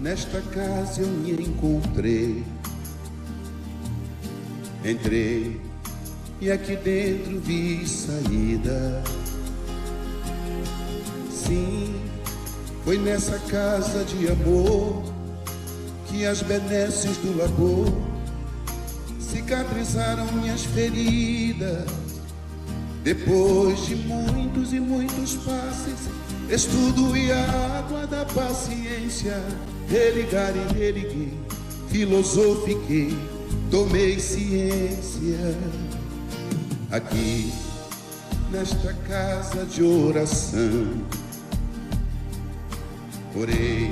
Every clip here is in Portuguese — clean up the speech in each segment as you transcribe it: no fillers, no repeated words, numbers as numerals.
Nesta casa eu me encontrei. Entrei e aqui dentro vi saída. Sim, foi nessa casa de amor que as benesses do labor cicatrizaram minhas feridas. Depois de muitos e muitos passes, estudo e a água da paciência, religar e religuei, filosofiquei, tomei ciência. Aqui, nesta casa de oração, orei,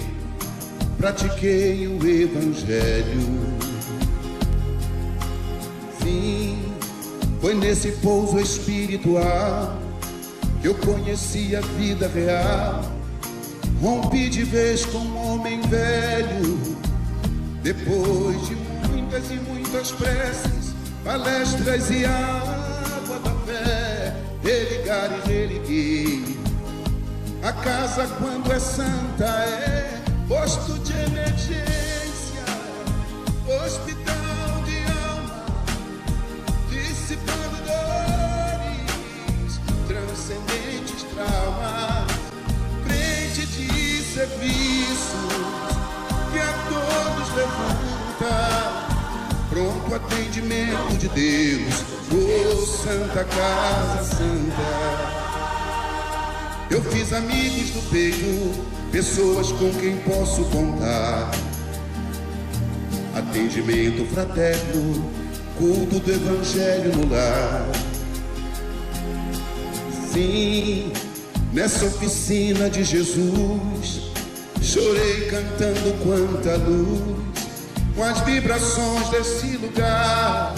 pratiquei o evangelho. Sim, foi nesse pouso espiritual que eu conheci a vida real. Rompi de vez com um homem velho. Depois de muitas e muitas preces, palestras e água da fé, religar e religuei. A casa, quando é santa, é posto de emergência, hospital de alma, dissipando dores, transcendentes traumas, frente de serviços que a todos levanta, pronto atendimento de Deus, oh Santa Casa Santa. Eu fiz amigos do peito, pessoas com quem posso contar. Atendimento fraterno, culto do evangelho no lar. Sim, nessa oficina de Jesus, chorei cantando quanta luz, com as vibrações desse lugar.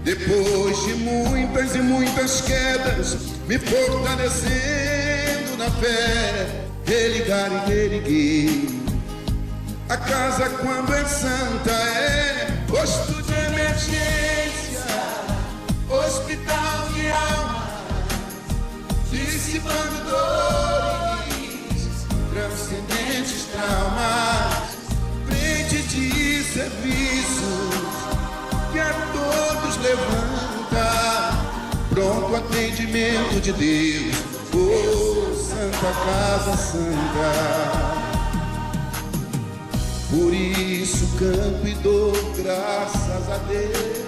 Depois de muitas e muitas quedas, me fortalecendo na fé, religar e religuei. A casa, quando é santa, é posto de emergência, hospital de alma, dissipando dores, transcendentes traumas, frente de serviços que a todos levanta, pronto atendimento de Deus, oh Santa Casa Santa. Por isso canto e dou graças a Deus,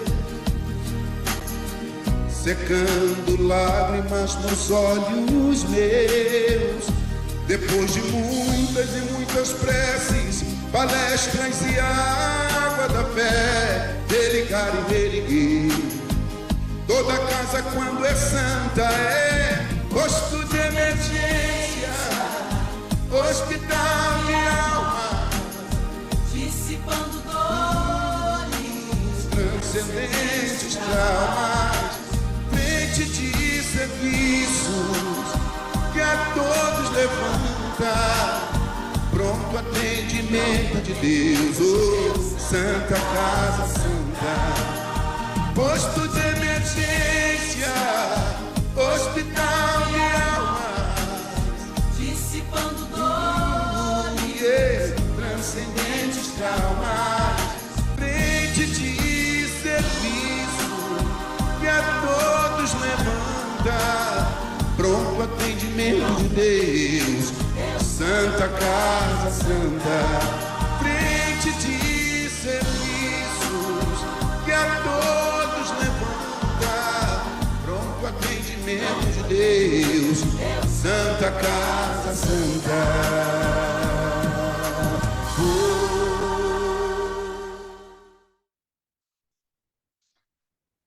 secando lágrimas nos olhos meus. Depois de muitas e muitas preces, palestras e água da fé, religar e religuei. Toda casa, quando é santa, é posto de emergência, hospital de alma, dissipando dores, transcendentes traumas, frente de serviços que a todos levanta, pronto atendimento de Deus, oh Santa Casa Santa. Posto de emergência, hospital de almas, dissipando dores, transcendentes traumas, frente de serviço que a todos levanta, pronto atendimento de Deus, Santa Casa Santa. Frente de serviços que a todos levanta, pronto atendimento de Deus, Santa Casa Santa.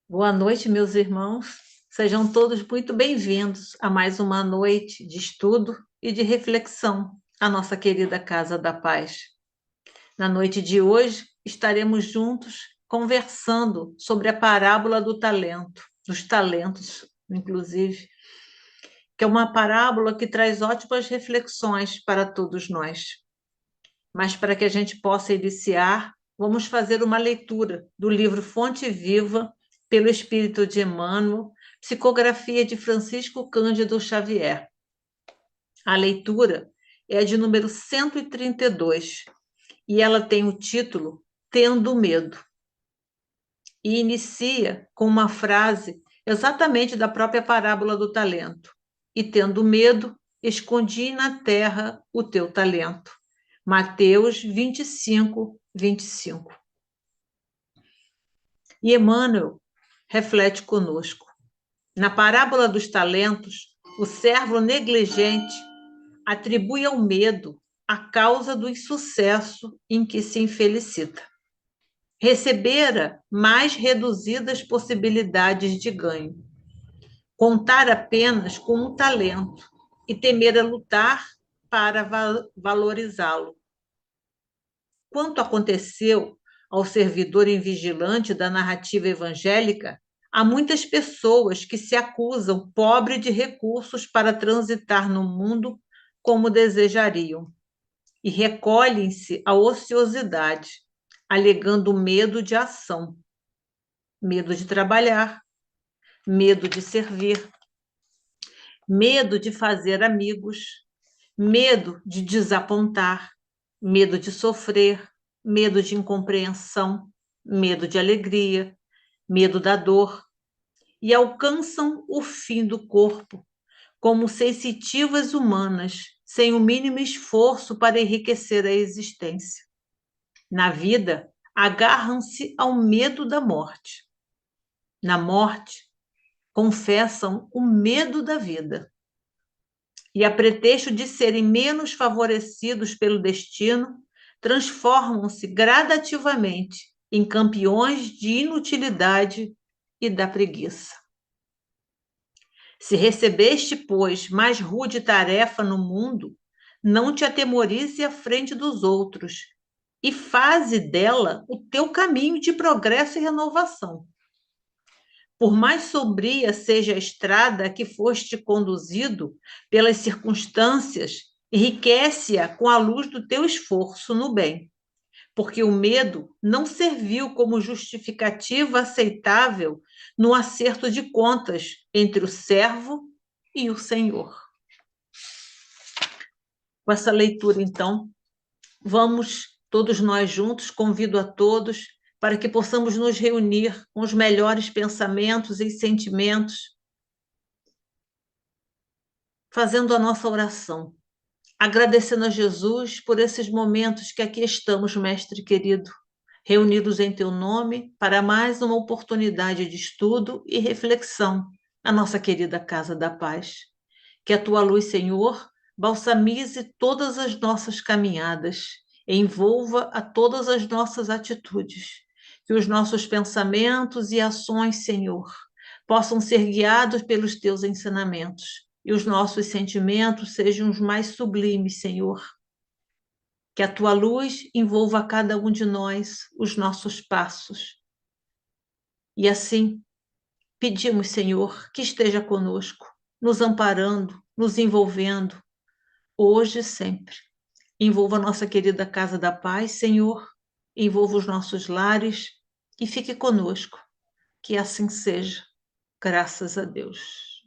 Boa noite, meus irmãos. Sejam todos muito bem-vindos a mais uma noite de estudo e de reflexão à nossa querida Casa da Paz. Na noite de hoje, estaremos juntos conversando sobre a parábola do talento, dos talentos, inclusive, que é uma parábola que traz ótimas reflexões para todos nós. Mas para que a gente possa iniciar, vamos fazer uma leitura do livro Fonte Viva, pelo Espírito de Emmanuel, psicografia de Francisco Cândido Xavier. A leitura é de número 132, e ela tem o título Tendo Medo. E inicia com uma frase exatamente da própria parábola do talento. E tendo medo, escondi na terra o teu talento. Mateus 25, 25. E Emmanuel reflete conosco. Na parábola dos talentos, o servo negligente atribui ao medo a causa do insucesso em que se infelicita. Recebera mais reduzidas possibilidades de ganho. Contar apenas com um talento e temera lutar para valorizá-lo. Quanto aconteceu ao servidor invigilante da narrativa evangélica, há muitas pessoas que se acusam pobre de recursos para transitar no mundo como desejariam e recolhem-se à ociosidade, alegando medo de ação, medo de trabalhar, medo de servir, medo de fazer amigos, medo de desapontar, medo de sofrer, medo de incompreensão, medo de alegria, medo da dor, e alcançam o fim do corpo, como sensitivas humanas, sem o mínimo esforço para enriquecer a existência. Na vida, agarram-se ao medo da morte. Na morte, confessam o medo da vida. E, a pretexto de serem menos favorecidos pelo destino, transformam-se gradativamente em campeões de inutilidade e da preguiça. Se recebeste, pois, mais rude tarefa no mundo, não te atemorize à frente dos outros, e faze dela o teu caminho de progresso e renovação. Por mais sombria seja a estrada a que foste conduzido pelas circunstâncias, enriquece-a com a luz do teu esforço no bem, porque o medo não serviu como justificativa aceitável no acerto de contas entre o servo e o Senhor. Com essa leitura, então, vamos todos nós juntos, convido a todos para que possamos nos reunir com os melhores pensamentos e sentimentos, fazendo a nossa oração, agradecendo a Jesus por esses momentos que aqui estamos, Mestre querido, reunidos em teu nome para mais uma oportunidade de estudo e reflexão na nossa querida Casa da Paz. Que a tua luz, Senhor, balsamize todas as nossas caminhadas, envolva a todas as nossas atitudes, que os nossos pensamentos e ações, Senhor, possam ser guiados pelos teus ensinamentos e os nossos sentimentos sejam os mais sublimes, Senhor. Que a tua luz envolva a cada um de nós, os nossos passos. E assim, pedimos, Senhor, que esteja conosco, nos amparando, nos envolvendo, hoje e sempre. Envolva a nossa querida Casa da Paz, Senhor, envolva os nossos lares e fique conosco. Que assim seja, graças a Deus.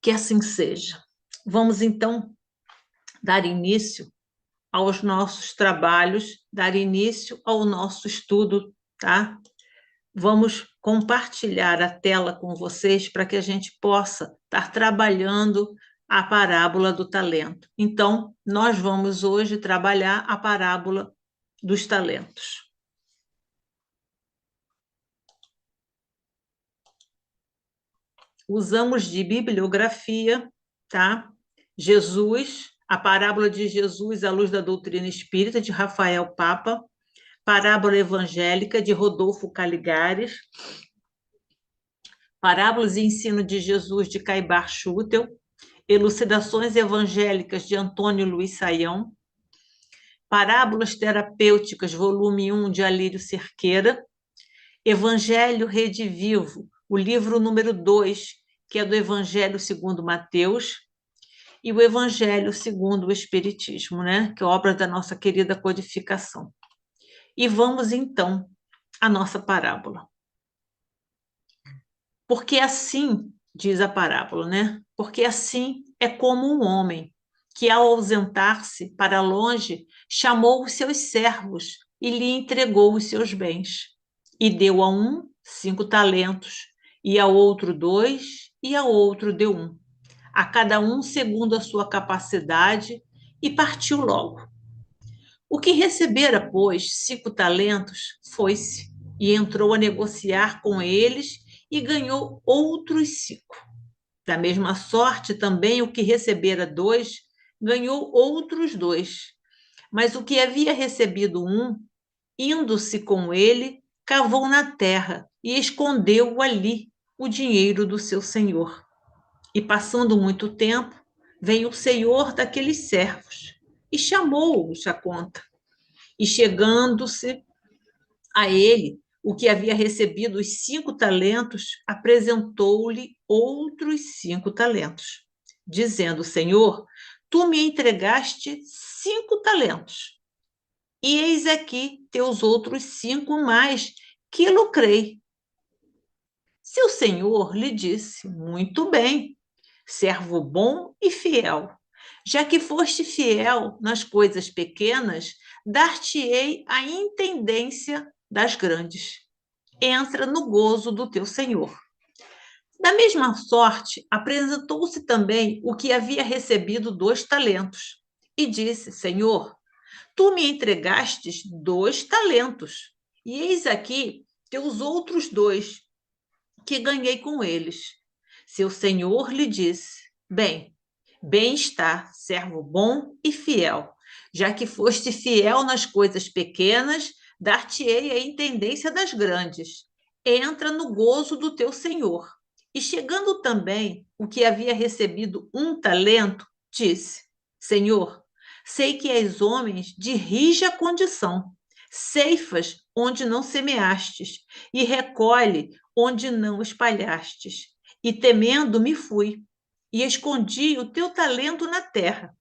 Que assim seja. Vamos, então, dar início aos nossos trabalhos, dar início ao nosso estudo, tá? Vamos compartilhar a tela com vocês para que a gente possa estar trabalhando a parábola do talento. Então, nós vamos hoje trabalhar a parábola dos talentos. Usamos de bibliografia, tá? Jesus, a parábola de Jesus à luz da doutrina espírita, de Rafael Papa, parábola evangélica, de Rodolfo Caligares, parábolas e ensino de Jesus, de Caibar Schutel, elucidações evangélicas, de Antônio Luiz Saião, parábolas terapêuticas, volume 1, de Alírio Cerqueira, Evangelho Redivivo, o livro número 2, que é do Evangelho segundo Mateus, e o Evangelho segundo o Espiritismo, né? Que é obra da nossa querida codificação. E vamos, então, à nossa parábola. Porque assim diz a parábola, né? Porque assim é como um homem que, ao ausentar-se para longe, chamou os seus servos e lhe entregou os seus bens. E deu a um 5 talentos, e ao outro 2, e ao outro deu 1, a cada um segundo a sua capacidade, e partiu logo. O que recebera, pois, 5 talentos, foi-se e entrou a negociar com eles e ganhou outros 5. Da mesma sorte, também o que recebera 2, ganhou outros 2. Mas o que havia recebido 1, indo-se com ele, cavou na terra e escondeu ali o dinheiro do seu senhor. E passando muito tempo, veio o senhor daqueles servos e chamou-os à conta. E chegando-se a ele, o que havia recebido os 5 talentos, apresentou-lhe outros 5 talentos, dizendo: Senhor, tu me entregaste 5 talentos, e eis aqui teus outros 5 mais, que lucrei. Seu senhor lhe disse: muito bem, servo bom e fiel. Já que foste fiel nas coisas pequenas, dar-te-ei a intendência das grandes. Entra no gozo do teu senhor. Da mesma sorte, apresentou-se também o que havia recebido 2 talentos, e disse: Senhor, tu me entregastes 2 talentos, e eis aqui teus outros 2, que ganhei com eles. Seu senhor lhe disse: bem está, servo bom e fiel. Já que foste fiel nas coisas pequenas, dar-te-ei a intendência das grandes. Entra no gozo do teu senhor. E chegando também o que havia recebido 1 talento, disse: Senhor, sei que és homens de rija condição. Ceifas onde não semeastes, e recolhe onde não espalhastes. E temendo me fui, e escondi o teu talento na terra.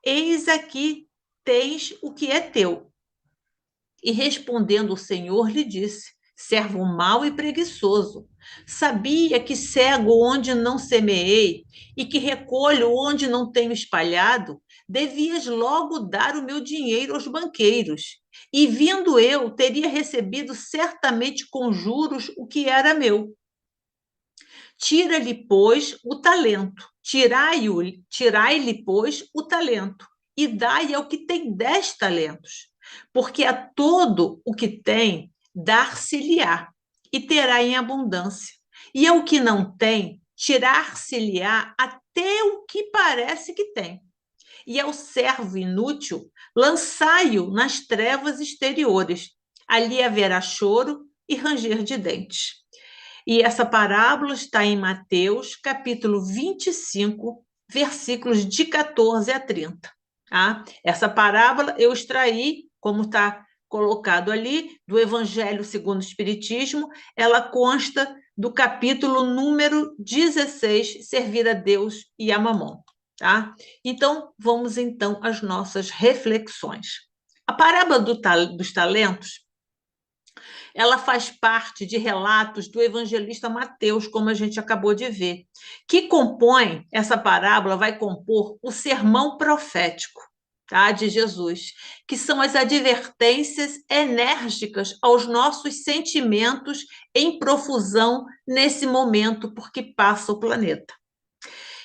Eis aqui tens o que é teu. E respondendo o Senhor lhe disse: servo mau e preguiçoso, sabia que cego onde não semeei e que recolho onde não tenho espalhado, devias logo dar o meu dinheiro aos banqueiros, e vindo eu, teria recebido certamente com juros o que era meu. Tira-lhe, pois, o talento, tirai-lhe, pois, o talento, e dai ao que tem 10 talentos, porque a todo o que tem, dar-se-lhe-á, e terá em abundância. E ao que não tem, tirar-se-lhe-á até o que parece que tem. E ao servo inútil, lançai-o nas trevas exteriores. Ali haverá choro e ranger de dentes. E essa parábola está em Mateus, capítulo 25, versículos de 14 a 30. Tá? Essa parábola eu extraí, como está colocado ali, do Evangelho segundo o Espiritismo, ela consta do capítulo número 16, Servir a Deus e a Mamon. Tá? Então, vamos então às nossas reflexões. A parábola dos talentos, ela faz parte de relatos do evangelista Mateus, como a gente acabou de ver, que compõe, essa parábola vai compor o sermão profético, tá, de Jesus, que são as advertências enérgicas aos nossos sentimentos em profusão nesse momento por que passa o planeta.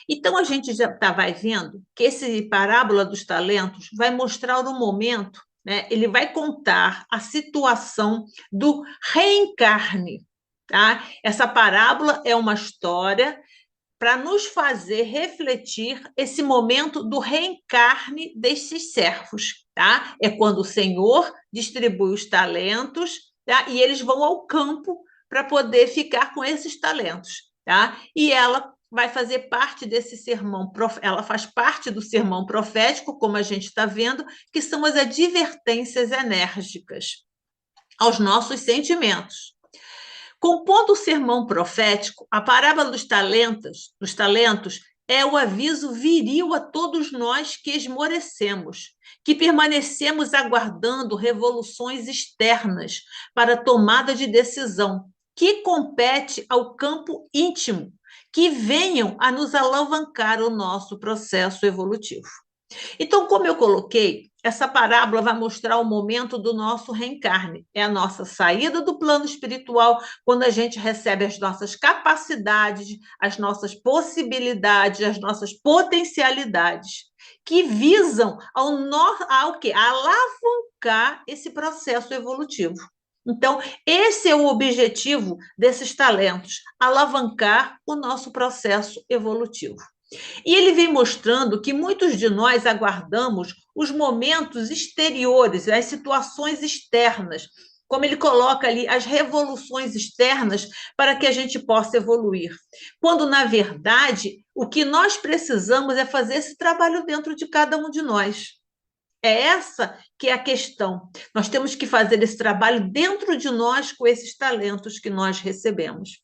Então, a gente já vai vendo que esse parábola dos talentos vai mostrar o momento, né? Ele vai contar a situação do reencarne. Tá? Essa parábola é uma história para nos fazer refletir esse momento do reencarne desses servos. Tá? É quando o Senhor distribui os talentos, tá? E eles vão ao campo para poder ficar com esses talentos. Tá? E ela vai fazer parte desse sermão, ela faz parte do sermão profético, como a gente está vendo, que são as advertências enérgicas aos nossos sentimentos. Compondo o sermão profético, a parábola dos talentos é o aviso viril a todos nós que esmorecemos, que permanecemos aguardando revoluções externas para a tomada de decisão, que compete ao campo íntimo, que venham a nos alavancar o nosso processo evolutivo. Então, como eu coloquei, essa parábola vai mostrar o momento do nosso reencarne. É a nossa saída do plano espiritual, quando a gente recebe as nossas capacidades, as nossas possibilidades, as nossas potencialidades, que visam ao quê? A alavancar esse processo evolutivo. Então, esse é o objetivo desses talentos, alavancar o nosso processo evolutivo. E ele vem mostrando que muitos de nós aguardamos os momentos exteriores, as situações externas, como ele coloca ali, as revoluções externas para que a gente possa evoluir. Quando, na verdade, o que nós precisamos é fazer esse trabalho dentro de cada um de nós. É essa que é a questão. Nós temos que fazer esse trabalho dentro de nós com esses talentos que nós recebemos.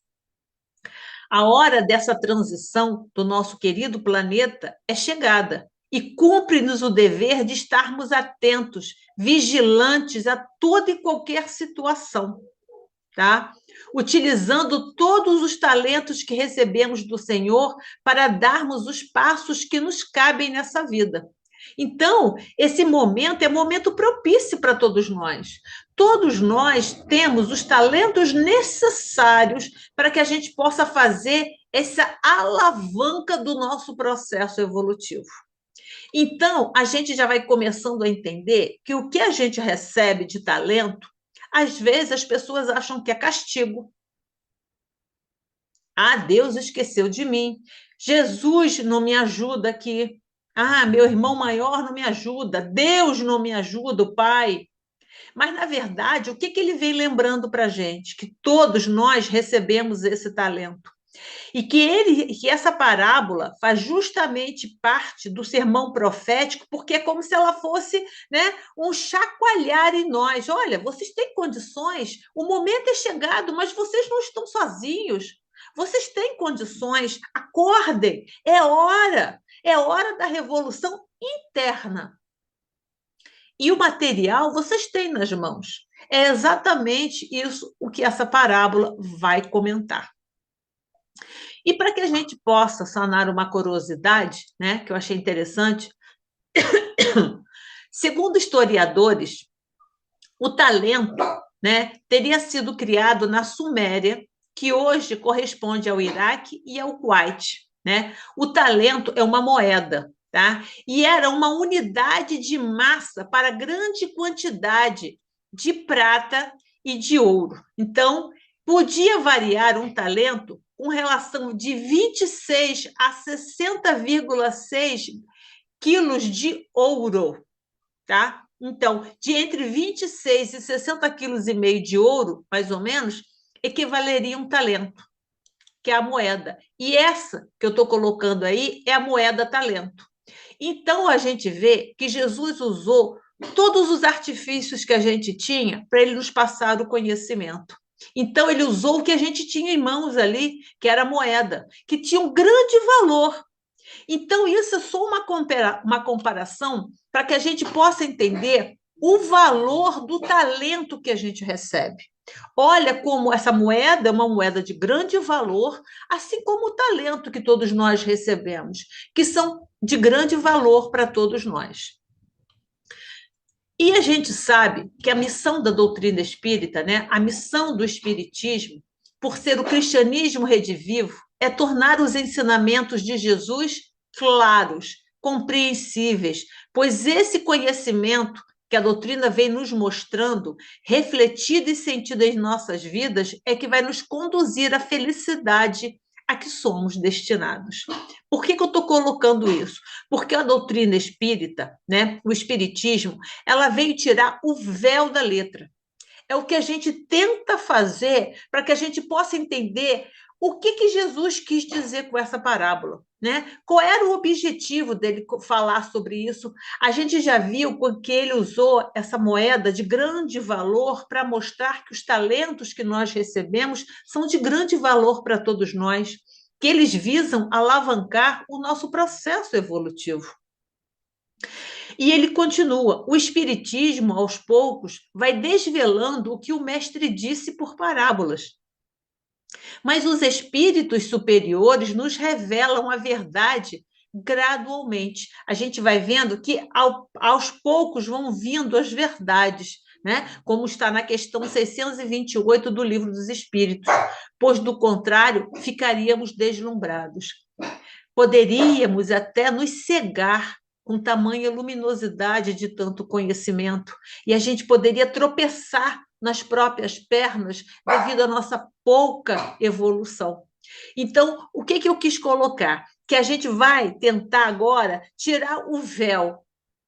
A hora dessa transição do nosso querido planeta é chegada e cumpre-nos o dever de estarmos atentos, vigilantes a toda e qualquer situação, tá? Utilizando todos os talentos que recebemos do Senhor para darmos os passos que nos cabem nessa vida. Então, esse momento é momento propício para todos nós. Todos nós temos os talentos necessários para que a gente possa fazer essa alavanca do nosso processo evolutivo. Então, a gente já vai começando a entender que o que a gente recebe de talento, às vezes as pessoas acham que é castigo. Ah, Deus esqueceu de mim. Jesus não me ajuda aqui. Ah, meu irmão maior não me ajuda. Deus não me ajuda, o Pai. Mas, na verdade, o que ele vem lembrando para a gente? Que todos nós recebemos esse talento. E que essa parábola faz justamente parte do sermão profético, porque é como se ela fosse, né, um chacoalhar em nós. Olha, vocês têm condições, o momento é chegado, mas vocês não estão sozinhos. Vocês têm condições, acordem, é hora da revolução interna. E o material vocês têm nas mãos. É exatamente isso o que essa parábola vai comentar. E para que a gente possa sanar uma curiosidade, né, que eu achei interessante, segundo historiadores, o talento, né, teria sido criado na Suméria, que hoje corresponde ao Iraque e ao Kuwait, né? O talento é uma moeda, tá? E era uma unidade de massa para grande quantidade de prata e de ouro. Então, podia variar um talento com relação de 26 a 60,6 quilos de ouro, tá? Então, de entre 26 e 60 quilos e meio de ouro, mais ou menos, equivaleria um talento, que é a moeda. E essa que eu estou colocando aí é a moeda talento. Então, a gente vê que Jesus usou todos os artifícios que a gente tinha para ele nos passar o conhecimento. Então, ele usou o que a gente tinha em mãos ali, que era a moeda, que tinha um grande valor. Então, isso é só uma comparação para que a gente possa entender o valor do talento que a gente recebe. Olha como essa moeda é uma moeda de grande valor, assim como o talento que todos nós recebemos, que são de grande valor para todos nós. E a gente sabe que a missão da doutrina espírita, né, a missão do espiritismo, por ser o cristianismo redivivo, é tornar os ensinamentos de Jesus claros, compreensíveis, pois esse conhecimento que a doutrina vem nos mostrando, refletido e sentido em nossas vidas, é que vai nos conduzir à felicidade a que somos destinados. Por que eu estou colocando isso? Porque a doutrina espírita, né, o espiritismo, ela veio tirar o véu da letra. É o que a gente tenta fazer para que a gente possa entender o que Jesus quis dizer com essa parábola, né? Qual era o objetivo dele falar sobre isso? A gente já viu que ele usou essa moeda de grande valor para mostrar que os talentos que nós recebemos são de grande valor para todos nós, que eles visam alavancar o nosso processo evolutivo. E ele continua: o espiritismo, aos poucos, vai desvelando o que o mestre disse por parábolas. Mas os espíritos superiores nos revelam a verdade gradualmente. A gente vai vendo que aos poucos vão vindo as verdades, né? Como está na questão 628 do Livro dos Espíritos, pois, do contrário, ficaríamos deslumbrados. Poderíamos até nos cegar com tamanha luminosidade de tanto conhecimento, e a gente poderia tropeçar nas próprias pernas devido à nossa pouca evolução. Então, o que eu quis colocar? Que a gente vai tentar agora tirar o véu,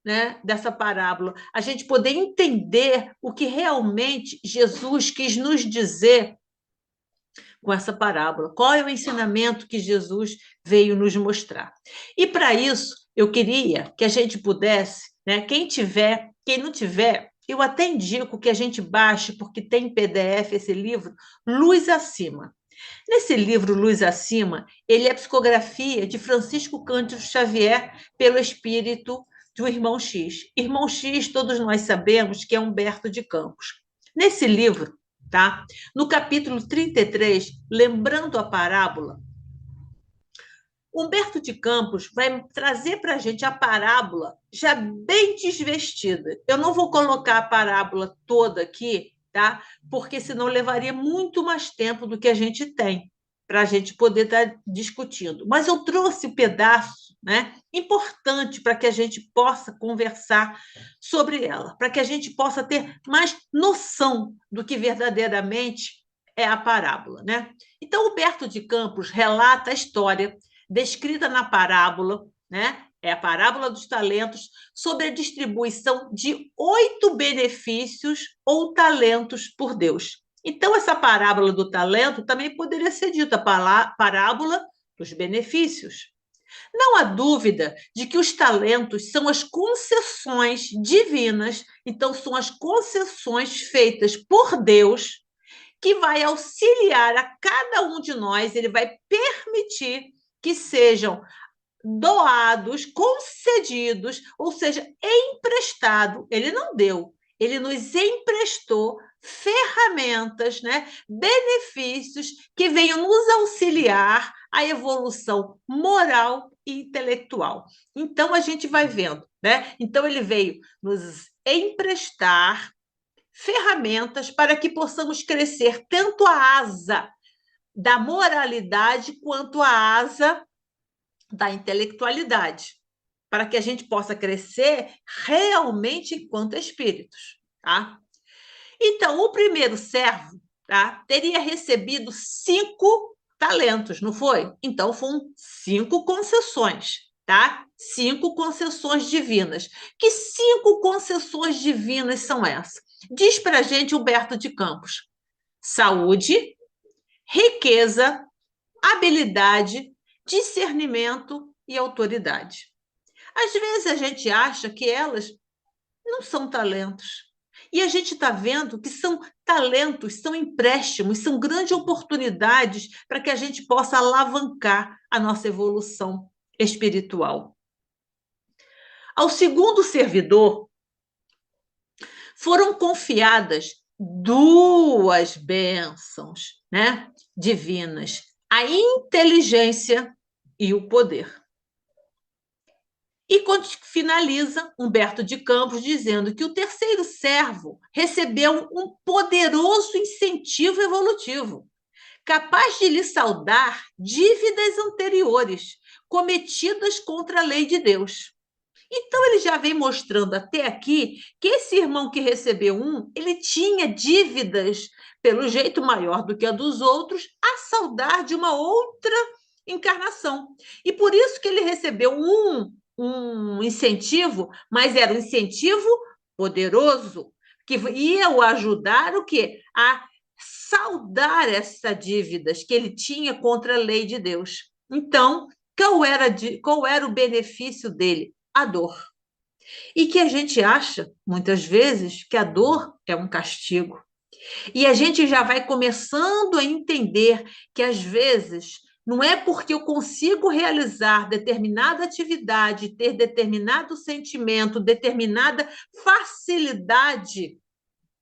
né, dessa parábola, a gente poder entender o que realmente Jesus quis nos dizer com essa parábola. Qual é o ensinamento que Jesus veio nos mostrar? E para isso, eu queria que a gente pudesse, né, quem não tiver, eu até indico que a gente baixe, porque tem em PDF esse livro, Luz Acima. Nesse livro, Luz Acima, ele é a psicografia de Francisco Cândido Xavier pelo espírito do Irmão X. Irmão X, todos nós sabemos que é Humberto de Campos. Nesse livro, tá? No capítulo 33, lembrando a parábola, Humberto de Campos vai trazer para a gente a parábola já bem desvestida. Eu não vou colocar a parábola toda aqui, tá? Porque senão levaria muito mais tempo do que a gente tem para a gente poder estar discutindo. Mas eu trouxe um pedaço, né, importante para que a gente possa conversar sobre ela, para que a gente possa ter mais noção do que verdadeiramente é a parábola, né? Então, Humberto de Campos relata a história descrita na parábola, né? É a parábola dos talentos, sobre a distribuição de 8 benefícios ou talentos por Deus. Então, essa parábola do talento também poderia ser dita parábola dos benefícios. Não há dúvida de que os talentos são as concessões divinas, então, são as concessões feitas por Deus, que vai auxiliar a cada um de nós, ele vai permitir que sejam doados, concedidos, ou seja, emprestado. Ele não deu, ele nos emprestou ferramentas, né, benefícios que venham nos auxiliar à evolução moral e intelectual. Então, a gente vai vendo, né? Então, ele veio nos emprestar ferramentas para que possamos crescer tanto a asa da moralidade quanto a asa da intelectualidade, para que a gente possa crescer realmente enquanto espíritos, tá? Então, o primeiro servo, tá, teria recebido 5 talentos, não foi? Então, foram 5 concessões, tá? 5 concessões divinas. Que 5 concessões divinas são essas? Diz para a gente Humberto de Campos: saúde, riqueza, habilidade, discernimento e autoridade. Às vezes a gente acha que elas não são talentos. E a gente está vendo que são talentos, são empréstimos, são grandes oportunidades para que a gente possa alavancar a nossa evolução espiritual. Ao segundo servidor foram confiadas 2 bênçãos, né, divinas: a inteligência e o poder. E quando finaliza Humberto de Campos dizendo que o terceiro servo recebeu um poderoso incentivo evolutivo, capaz de lhe saldar dívidas anteriores cometidas contra a lei de Deus. Então, ele já vem mostrando até aqui que esse irmão que recebeu ele tinha dívidas, pelo jeito maior do que a dos outros, a saldar de uma outra encarnação. E por isso que ele recebeu um incentivo, mas era um incentivo poderoso, que ia o ajudar o quê? A saldar essas dívidas que ele tinha contra a lei de Deus. Então, qual era o benefício dele? A dor. E que a gente acha, muitas vezes, que a dor é um castigo. E a gente já vai começando a entender que, às vezes, não é porque eu consigo realizar determinada atividade, ter determinado sentimento, determinada facilidade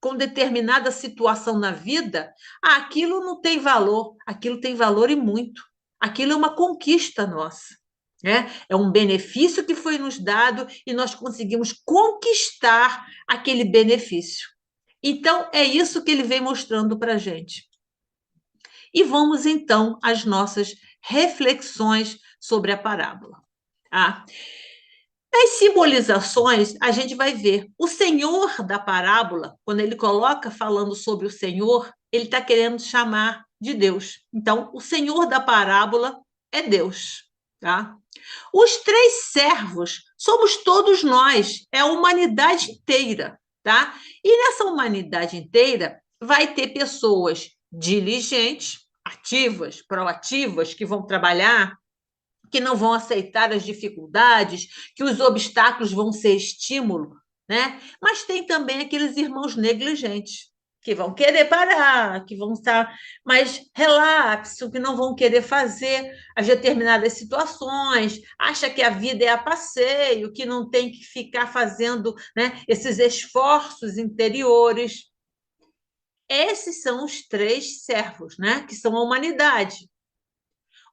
com determinada situação na vida, aquilo não tem valor, aquilo tem valor e muito. Aquilo é uma conquista nossa, né? É um benefício que foi nos dado e nós conseguimos conquistar aquele benefício. Então, é isso que ele vem mostrando para a gente. E vamos, então, às nossas reflexões sobre a parábola. Ah, nas simbolizações, a gente vai ver o Senhor da parábola, quando ele coloca falando sobre o Senhor, ele está querendo chamar de Deus. Então, o Senhor da parábola é Deus. Tá? Os três servos somos todos nós, é a humanidade inteira. Tá? E nessa humanidade inteira vai ter pessoas diligentes, ativas, proativas, que vão trabalhar, que não vão aceitar as dificuldades, que os obstáculos vão ser estímulo, né? Mas tem também aqueles irmãos negligentes, que vão querer parar, que vão estar mais relapso, que não vão querer fazer as determinadas situações, acha que a vida é a passeio, que não tem que ficar fazendo, né, esses esforços interiores. Esses são os três servos, né, que são a humanidade.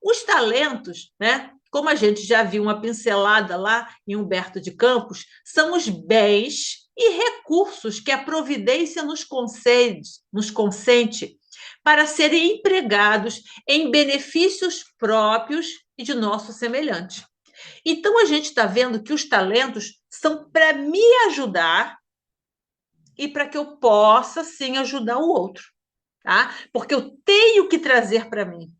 Os talentos, né, como a gente já viu uma pincelada lá em Humberto de Campos, são os bens e recursos que a providência nos consente para serem empregados em benefícios próprios e de nosso semelhante. Então, a gente está vendo que os talentos são para me ajudar e para que eu possa, sim, ajudar o outro. Tá? Porque eu tenho que trazer para mim.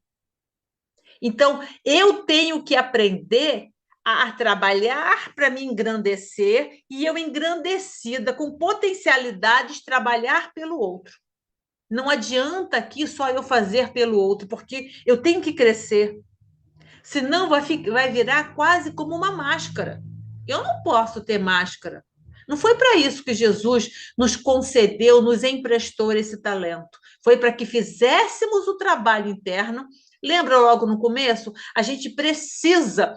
Então, eu tenho que aprender a trabalhar para me engrandecer e eu, engrandecida, com potencialidades, trabalhar pelo outro. Não adianta aqui só eu fazer pelo outro, porque eu tenho que crescer. Senão vai virar quase como uma máscara. Eu não posso ter máscara. Não foi para isso que Jesus nos concedeu, nos emprestou esse talento. Foi para que fizéssemos o trabalho interno. Lembra logo no começo? A gente precisa.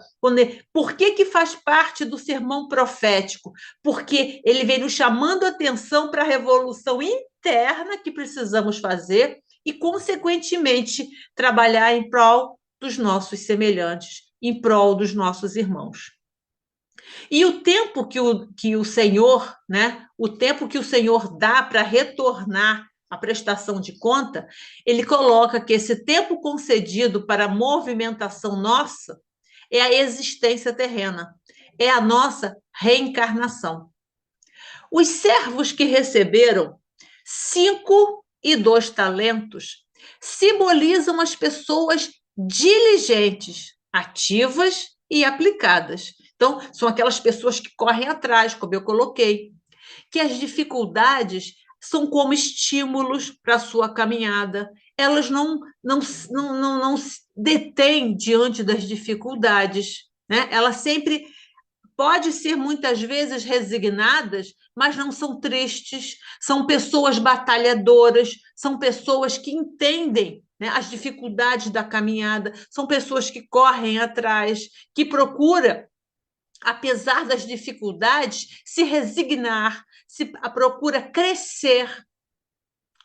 Por que faz parte do sermão profético? Porque ele vem nos chamando a atenção para a revolução interna que precisamos fazer e, consequentemente, trabalhar em prol dos nossos semelhantes, em prol dos nossos irmãos. E o tempo que o Senhor, né, o tempo que o Senhor dá para retornar a prestação de conta, ele coloca que esse tempo concedido para a movimentação nossa é a existência terrena, é a nossa reencarnação. Os servos que receberam 5 e 2 talentos simbolizam as pessoas diligentes, ativas e aplicadas. Então, são aquelas pessoas que correm atrás, como eu coloquei, que as dificuldades são como estímulos para a sua caminhada. Elas não se detêm diante das dificuldades, né? Elas sempre podem ser, muitas vezes, resignadas, mas não são tristes, são pessoas batalhadoras, são pessoas que entendem, né, as dificuldades da caminhada, são pessoas que correm atrás, que procuram, apesar das dificuldades, se resignar, procura crescer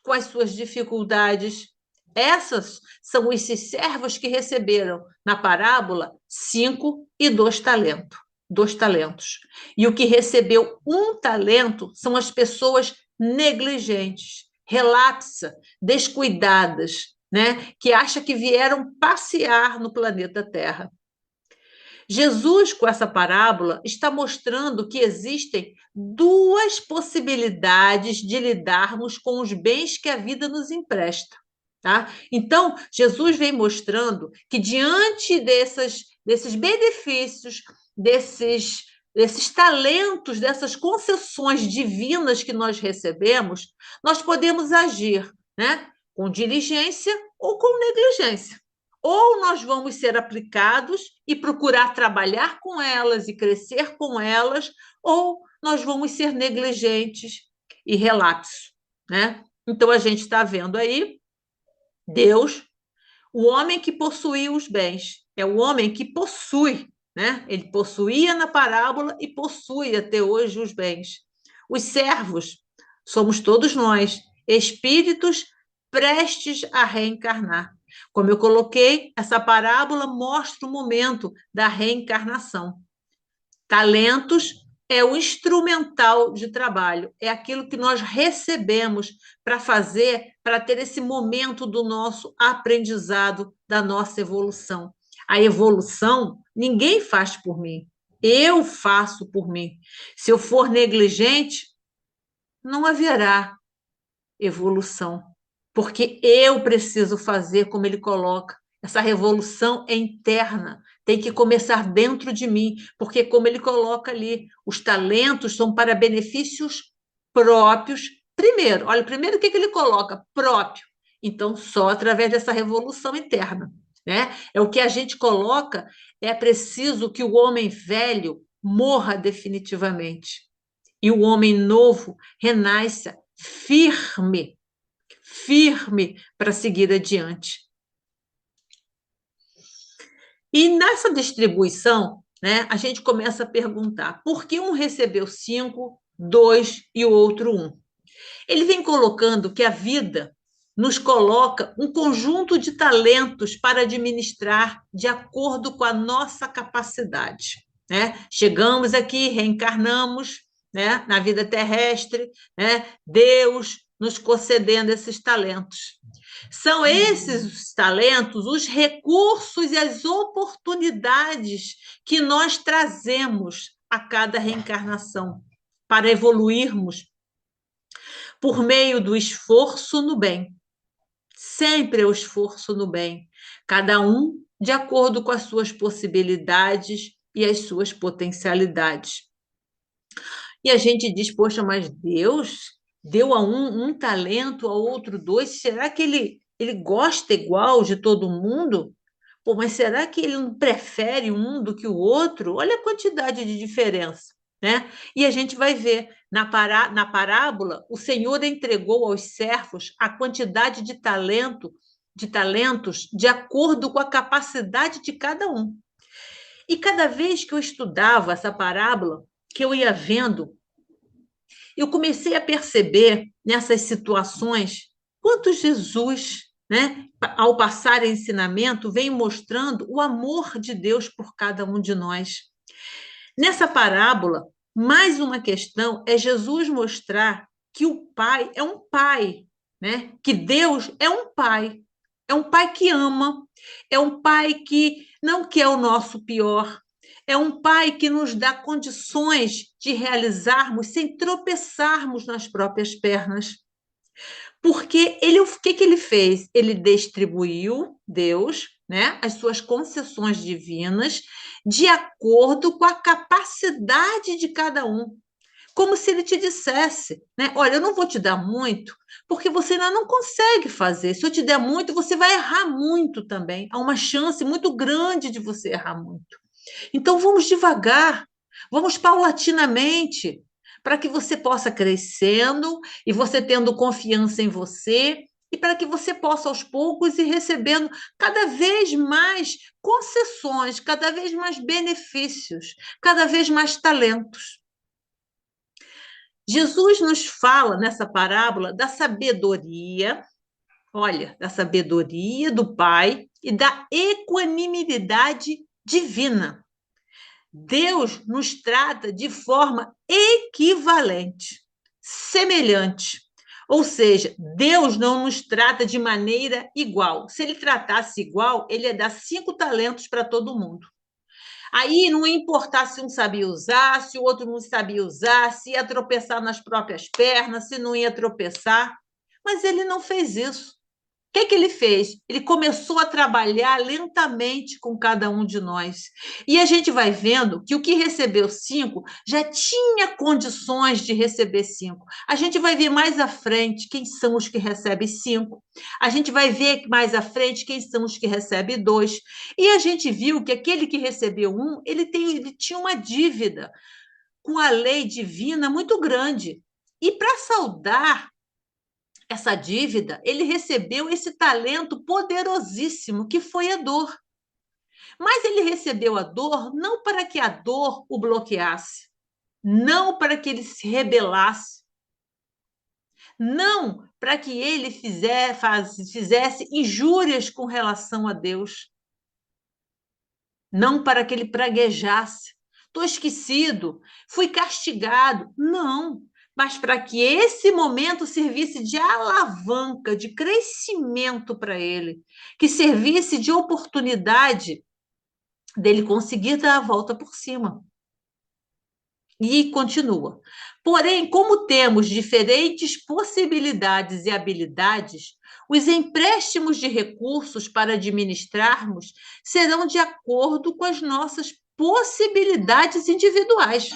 com as suas dificuldades. Essas são esses servos que receberam, na parábola, 5 e 2 talentos. 2 talentos. E o que recebeu 1 talento são as pessoas negligentes, relapsas, descuidadas, né? Que acham que vieram passear no planeta Terra. Jesus, com essa parábola, está mostrando que existem 2 possibilidades de lidarmos com os bens que a vida nos empresta. Tá? Então, Jesus vem mostrando que, diante desses benefícios, desses talentos, dessas concessões divinas que nós recebemos, nós podemos agir, né, com diligência ou com negligência. Ou nós vamos ser aplicados e procurar trabalhar com elas e crescer com elas, ou nós vamos ser negligentes e relapsos, né? Então, a gente está vendo aí Deus, o homem que possuía os bens, é o homem que possui, né? Ele possuía na parábola e possui até hoje os bens. Os servos Somos todos nós, espíritos prestes a reencarnar. Como eu coloquei, essa parábola mostra o momento da reencarnação. Talentos é o instrumental de trabalho, é aquilo que nós recebemos para fazer, para ter esse momento do nosso aprendizado, da nossa evolução. A evolução, ninguém faz por mim, eu faço por mim. Se eu for negligente, não haverá evolução, porque eu preciso fazer como ele coloca. Essa revolução é interna, tem que começar dentro de mim, porque, como ele coloca ali, os talentos são para benefícios próprios. Primeiro, olha, primeiro o que ele coloca? Próprio. Então, só através dessa revolução interna, né? É o que a gente coloca, é preciso que o homem velho morra definitivamente e o homem novo renasça firme, firme para seguir adiante. E nessa distribuição, né, a gente começa a perguntar por que um recebeu 5, 2 e o outro 1. Ele vem colocando que a vida nos coloca um conjunto de talentos para administrar de acordo com a nossa capacidade, né? Chegamos aqui, reencarnamos, né, na vida terrestre, né? Deus nos concedendo esses talentos. São esses os talentos, os recursos e as oportunidades que nós trazemos a cada reencarnação para evoluirmos por meio do esforço no bem. Sempre é o esforço no bem, cada um de acordo com as suas possibilidades e as suas potencialidades. E a gente diz, poxa, mas Deus deu a um talento, a outro 2, será que ele gosta igual de todo mundo? Pô, mas será que ele não prefere um do que o outro? Olha a quantidade de diferença, né? E a gente vai ver, na parábola, o Senhor entregou aos servos a quantidade de talentos de acordo com a capacidade de cada um. E cada vez que eu estudava essa parábola, que eu ia vendo, eu comecei a perceber nessas situações quanto Jesus, né, ao passar ensinamento, vem mostrando o amor de Deus por cada um de nós. Nessa parábola, mais uma questão é Jesus mostrar que o Pai é um Pai, né? Que Deus é um Pai que ama, é um Pai que não quer o nosso pior, é um Pai que nos dá condições de realizarmos sem tropeçarmos nas próprias pernas. Porque o que ele fez? Ele distribuiu, Deus, né, as suas concessões divinas de acordo com a capacidade de cada um. Como se ele te dissesse, né? Olha, eu não vou te dar muito, porque você ainda não consegue fazer. Se eu te der muito, você vai errar muito também. Há uma chance muito grande de você errar muito. Então, vamos devagar, vamos paulatinamente, para que você possa crescendo e você tendo confiança em você, e para que você possa, aos poucos, ir recebendo cada vez mais concessões, cada vez mais benefícios, cada vez mais talentos. Jesus nos fala nessa parábola da sabedoria, olha, da sabedoria do Pai e da equanimidade divina. Deus nos trata de forma equivalente, semelhante. Ou seja, Deus não nos trata de maneira igual. Se ele tratasse igual, ele ia dar 5 talentos para todo mundo. Aí não ia importar se um sabia usar, se o outro não sabia usar, se ia tropeçar nas próprias pernas, se não ia tropeçar. Mas ele não fez isso. O que ele fez? Ele começou a trabalhar lentamente com cada um de nós. E a gente vai vendo que o que recebeu 5 já tinha condições de receber 5. A gente vai ver mais à frente quem são os que recebem 5. A gente vai ver mais à frente quem são os que recebem 2. E a gente viu que aquele que recebeu 1, ele tinha uma dívida com a lei divina muito grande. E para saldar essa dívida, ele recebeu esse talento poderosíssimo que foi a dor. Mas ele recebeu a dor não para que a dor o bloqueasse, não para que ele se rebelasse, não para que ele fizesse injúrias com relação a Deus, não para que ele praguejasse. Estou esquecido, fui castigado. Não, mas para que esse momento servisse de alavanca, de crescimento para ele, que servisse de oportunidade dele conseguir dar a volta por cima. E continua. Porém, como temos diferentes possibilidades e habilidades, os empréstimos de recursos para administrarmos serão de acordo com as nossas possibilidades individuais.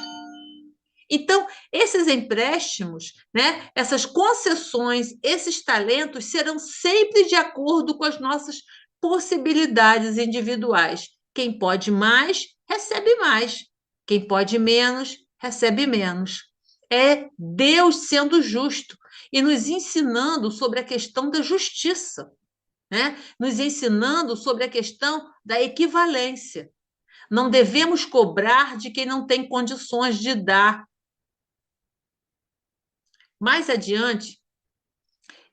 Então, esses empréstimos, né, essas concessões, esses talentos serão sempre de acordo com as nossas possibilidades individuais. Quem pode mais, recebe mais. Quem pode menos, recebe menos. É Deus sendo justo e nos ensinando sobre a questão da justiça, né? Nos ensinando sobre a questão da equivalência. Não devemos cobrar de quem não tem condições de dar. Mais adiante,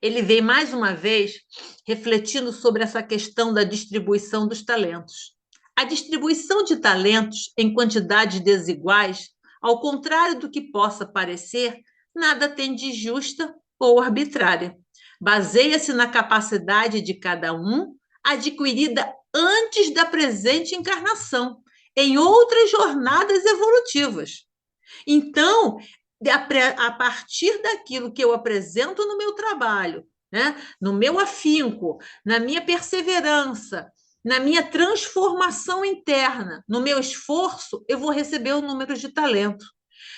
ele vem mais uma vez refletindo sobre essa questão da distribuição dos talentos. A distribuição de talentos em quantidades desiguais, ao contrário do que possa parecer, nada tem de justa ou arbitrária. Baseia-se na capacidade de cada um, adquirida antes da presente encarnação, em outras jornadas evolutivas. Então, a partir daquilo que eu apresento no meu trabalho, né? No meu afinco, na minha perseverança, na minha transformação interna, no meu esforço, eu vou receber o número de talento.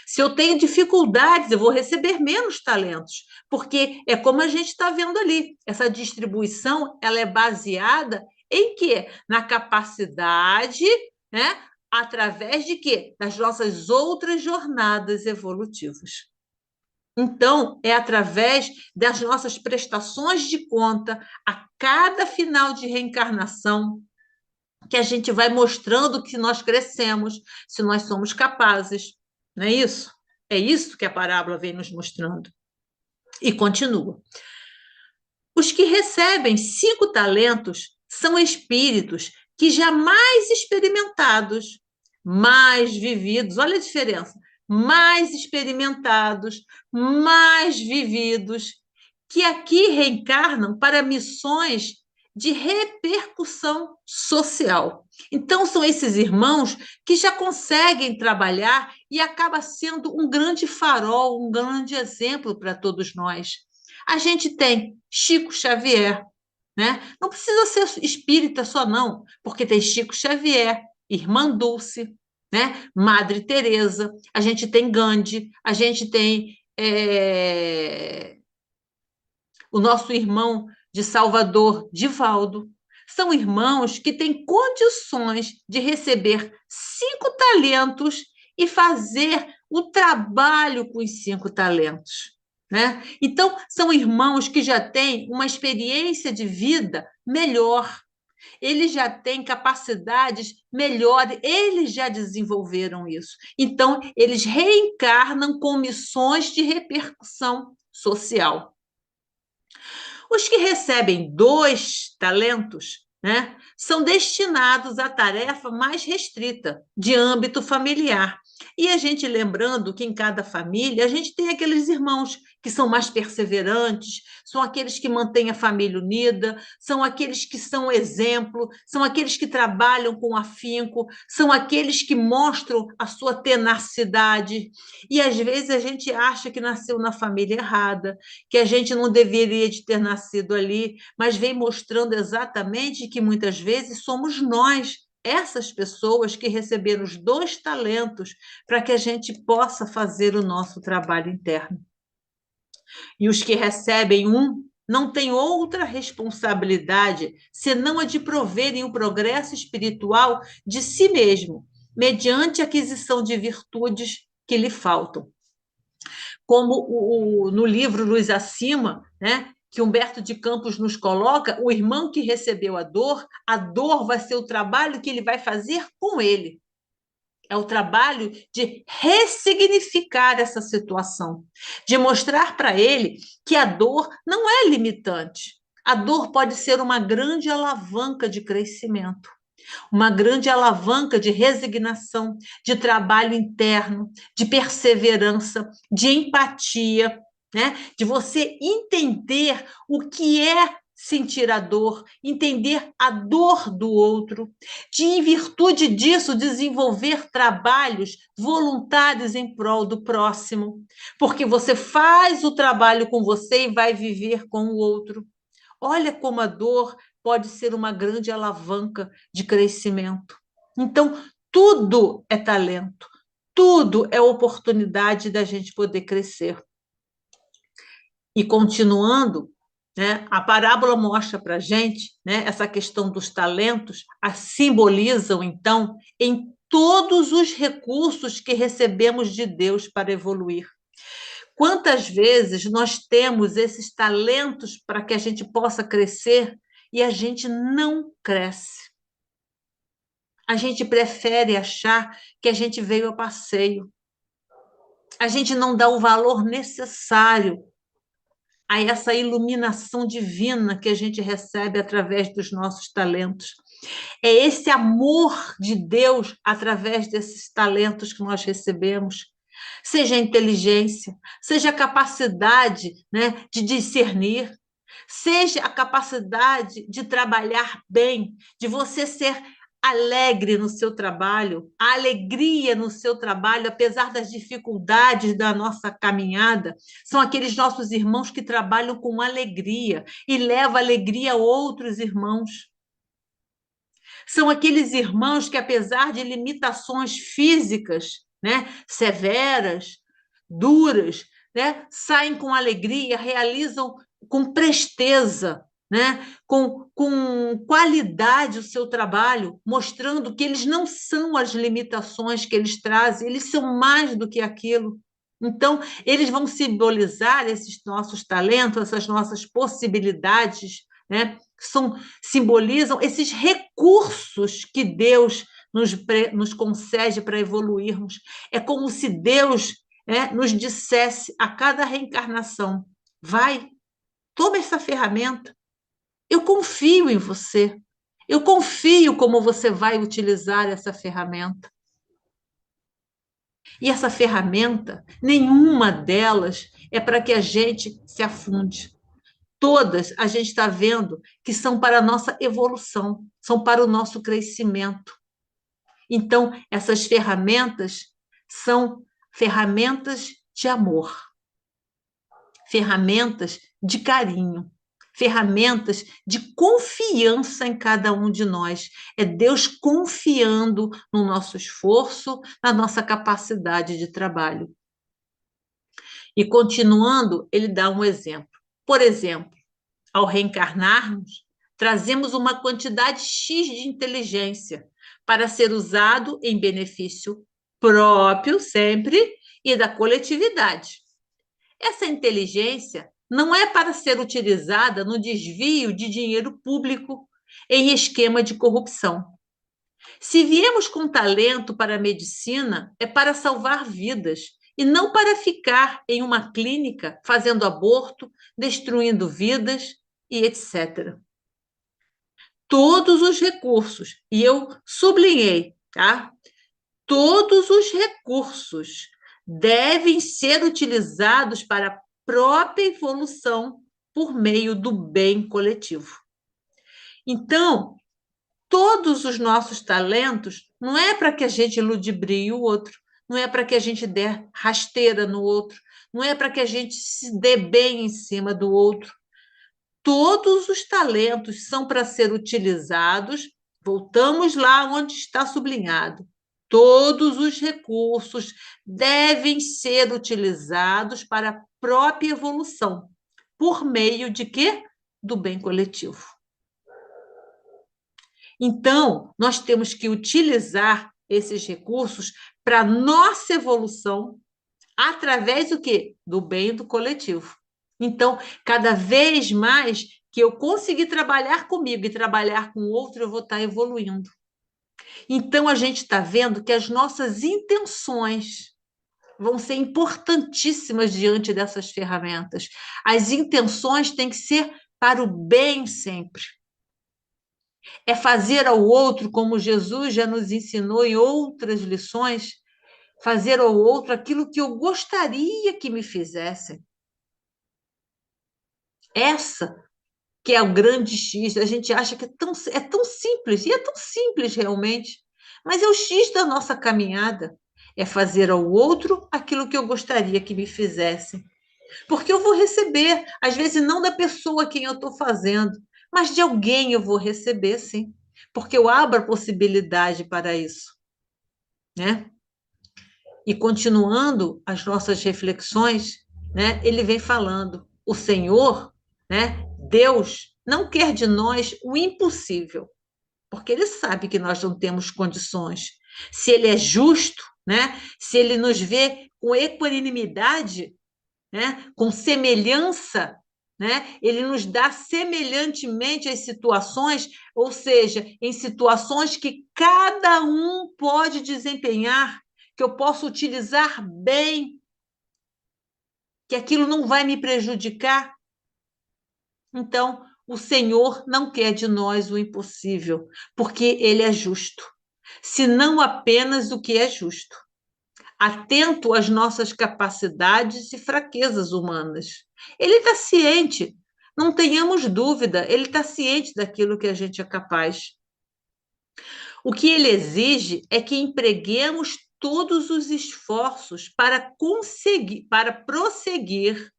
Se eu tenho dificuldades, eu vou receber menos talentos, porque é como a gente está vendo ali. Essa distribuição ela é baseada em quê? Na capacidade, né? Através de quê? Das nossas outras jornadas evolutivas. Então, é através das nossas prestações de conta a cada final de reencarnação que a gente vai mostrando que nós crescemos, se nós somos capazes. Não é isso? É isso que a parábola vem nos mostrando. E continua. Os que recebem 5 talentos são espíritos que jamais experimentados, mais vividos, olha a diferença, mais experimentados, mais vividos, que aqui reencarnam para missões de repercussão social. Então, são esses irmãos que já conseguem trabalhar e acaba sendo um grande farol, um grande exemplo para todos nós. A gente tem Chico Xavier, né? Não precisa ser espírita só, não, porque tem Chico Xavier, Irmã Dulce, né? Madre Teresa, a gente tem Gandhi, a gente tem o nosso irmão de Salvador, Divaldo. São irmãos que têm condições de receber 5 talentos e fazer o trabalho com os 5 talentos. Né? Então, são irmãos que já têm uma experiência de vida melhor, eles já têm capacidades melhores, eles já desenvolveram isso. Então, eles reencarnam com missões de repercussão social. Os que recebem 2 talentos, né, são destinados à tarefa mais restrita, de âmbito familiar. E a gente lembrando que em cada família a gente tem aqueles irmãos que são mais perseverantes, são aqueles que mantêm a família unida, são aqueles que são exemplo, são aqueles que trabalham com afinco, são aqueles que mostram a sua tenacidade. E às vezes a gente acha que nasceu na família errada, que a gente não deveria de ter nascido ali, mas vem mostrando exatamente que muitas vezes somos nós, essas pessoas que receberam os 2 talentos para que a gente possa fazer o nosso trabalho interno. E os que recebem 1 não têm outra responsabilidade senão a de proverem o progresso espiritual de si mesmo, mediante a aquisição de virtudes que lhe faltam. Como no livro Luz Acima, né, que Humberto de Campos nos coloca, o irmão que recebeu a dor vai ser o trabalho que ele vai fazer com ele. É o trabalho de ressignificar essa situação, de mostrar para ele que a dor não é limitante. A dor pode ser uma grande alavanca de crescimento, uma grande alavanca de resignação, de trabalho interno, de perseverança, de empatia, né? De você entender o que é sentir a dor, entender a dor do outro, de, em virtude disso, desenvolver trabalhos voluntários em prol do próximo, porque você faz o trabalho com você e vai viver com o outro. Olha como a dor pode ser uma grande alavanca de crescimento. Então, tudo é talento, tudo é oportunidade da gente poder crescer. E continuando, né, a parábola mostra para a gente, né, essa questão dos talentos, a simbolizam, então, em todos os recursos que recebemos de Deus para evoluir. Quantas vezes nós temos esses talentos para que a gente possa crescer e a gente não cresce? A gente prefere achar que a gente veio a passeio. A gente não dá o valor necessário a essa iluminação divina que a gente recebe através dos nossos talentos. É esse amor de Deus através desses talentos que nós recebemos. Seja a inteligência, seja a capacidade, né, de discernir, seja a capacidade de trabalhar bem, de você ser alegre no seu trabalho, a alegria no seu trabalho, apesar das dificuldades da nossa caminhada, são aqueles nossos irmãos que trabalham com alegria e levam alegria a outros irmãos. São aqueles irmãos que, apesar de limitações físicas, né, severas, duras, né, saem com alegria, realizam com presteza, né, com qualidade o seu trabalho, mostrando que eles não são as limitações que eles trazem, eles são mais do que aquilo. Então, eles vão simbolizar esses nossos talentos, essas nossas possibilidades, né? Simbolizam esses recursos que Deus nos concede para evoluirmos. É como se Deus, né, nos dissesse a cada reencarnação: vai, toma essa ferramenta, eu confio em você, eu confio como você vai utilizar essa ferramenta. E essa ferramenta, nenhuma delas é para que a gente se afunde. Todas a gente está vendo que são para a nossa evolução, são para o nosso crescimento. Então, essas ferramentas são ferramentas de amor, ferramentas de carinho, ferramentas de confiança em cada um de nós. É Deus confiando no nosso esforço, na nossa capacidade de trabalho. E continuando, ele dá um exemplo. Por exemplo, ao reencarnarmos, trazemos uma quantidade X de inteligência para ser usado em benefício próprio, sempre, e da coletividade. Essa inteligência não é para ser utilizada no desvio de dinheiro público em esquema de corrupção. Se viemos com talento para a medicina, é para salvar vidas e não para ficar em uma clínica fazendo aborto, destruindo vidas e etc. Todos os recursos, e eu sublinhei, tá? Todos os recursos devem ser utilizados para a própria evolução por meio do bem coletivo. Então, todos os nossos talentos não é para que a gente ludibrie o outro, não é para que a gente dê rasteira no outro, não é para que a gente se dê bem em cima do outro. Todos os talentos são para ser utilizados, voltamos lá onde está sublinhado. Todos os recursos devem ser utilizados para a própria evolução, por meio de quê? Do bem coletivo. Então, nós temos que utilizar esses recursos para a nossa evolução através do quê? Do bem do coletivo. Então, cada vez mais que eu conseguir trabalhar comigo e trabalhar com o outro, eu vou estar evoluindo. Então, a gente está vendo que as nossas intenções vão ser importantíssimas diante dessas ferramentas. As intenções têm que ser para o bem sempre. É fazer ao outro, como Jesus já nos ensinou em outras lições, fazer ao outro aquilo que eu gostaria que me fizessem. Essa que é o grande X, a gente acha que é tão simples, e é tão simples realmente, mas é o X da nossa caminhada, é fazer ao outro aquilo que eu gostaria que me fizessem. Porque eu vou receber, às vezes não da pessoa a quem eu estou fazendo, mas de alguém eu vou receber, sim, porque eu abro a possibilidade para isso, né? E continuando as nossas reflexões, né, ele vem falando, o Senhor, né, Deus, não quer de nós o impossível, porque ele sabe que nós não temos condições. Se ele é justo, né, se ele nos vê com equanimidade, né, com semelhança, né, ele nos dá semelhantemente as situações, ou seja, em situações que cada um pode desempenhar, que eu posso utilizar bem, que aquilo não vai me prejudicar. Então, o Senhor não quer de nós o impossível, porque Ele é justo, se não apenas o que é justo, atento às nossas capacidades e fraquezas humanas. Ele está ciente, não tenhamos dúvida, ele está ciente daquilo que a gente é capaz. O que ele exige é que empreguemos todos os esforços para conseguir, para prosseguir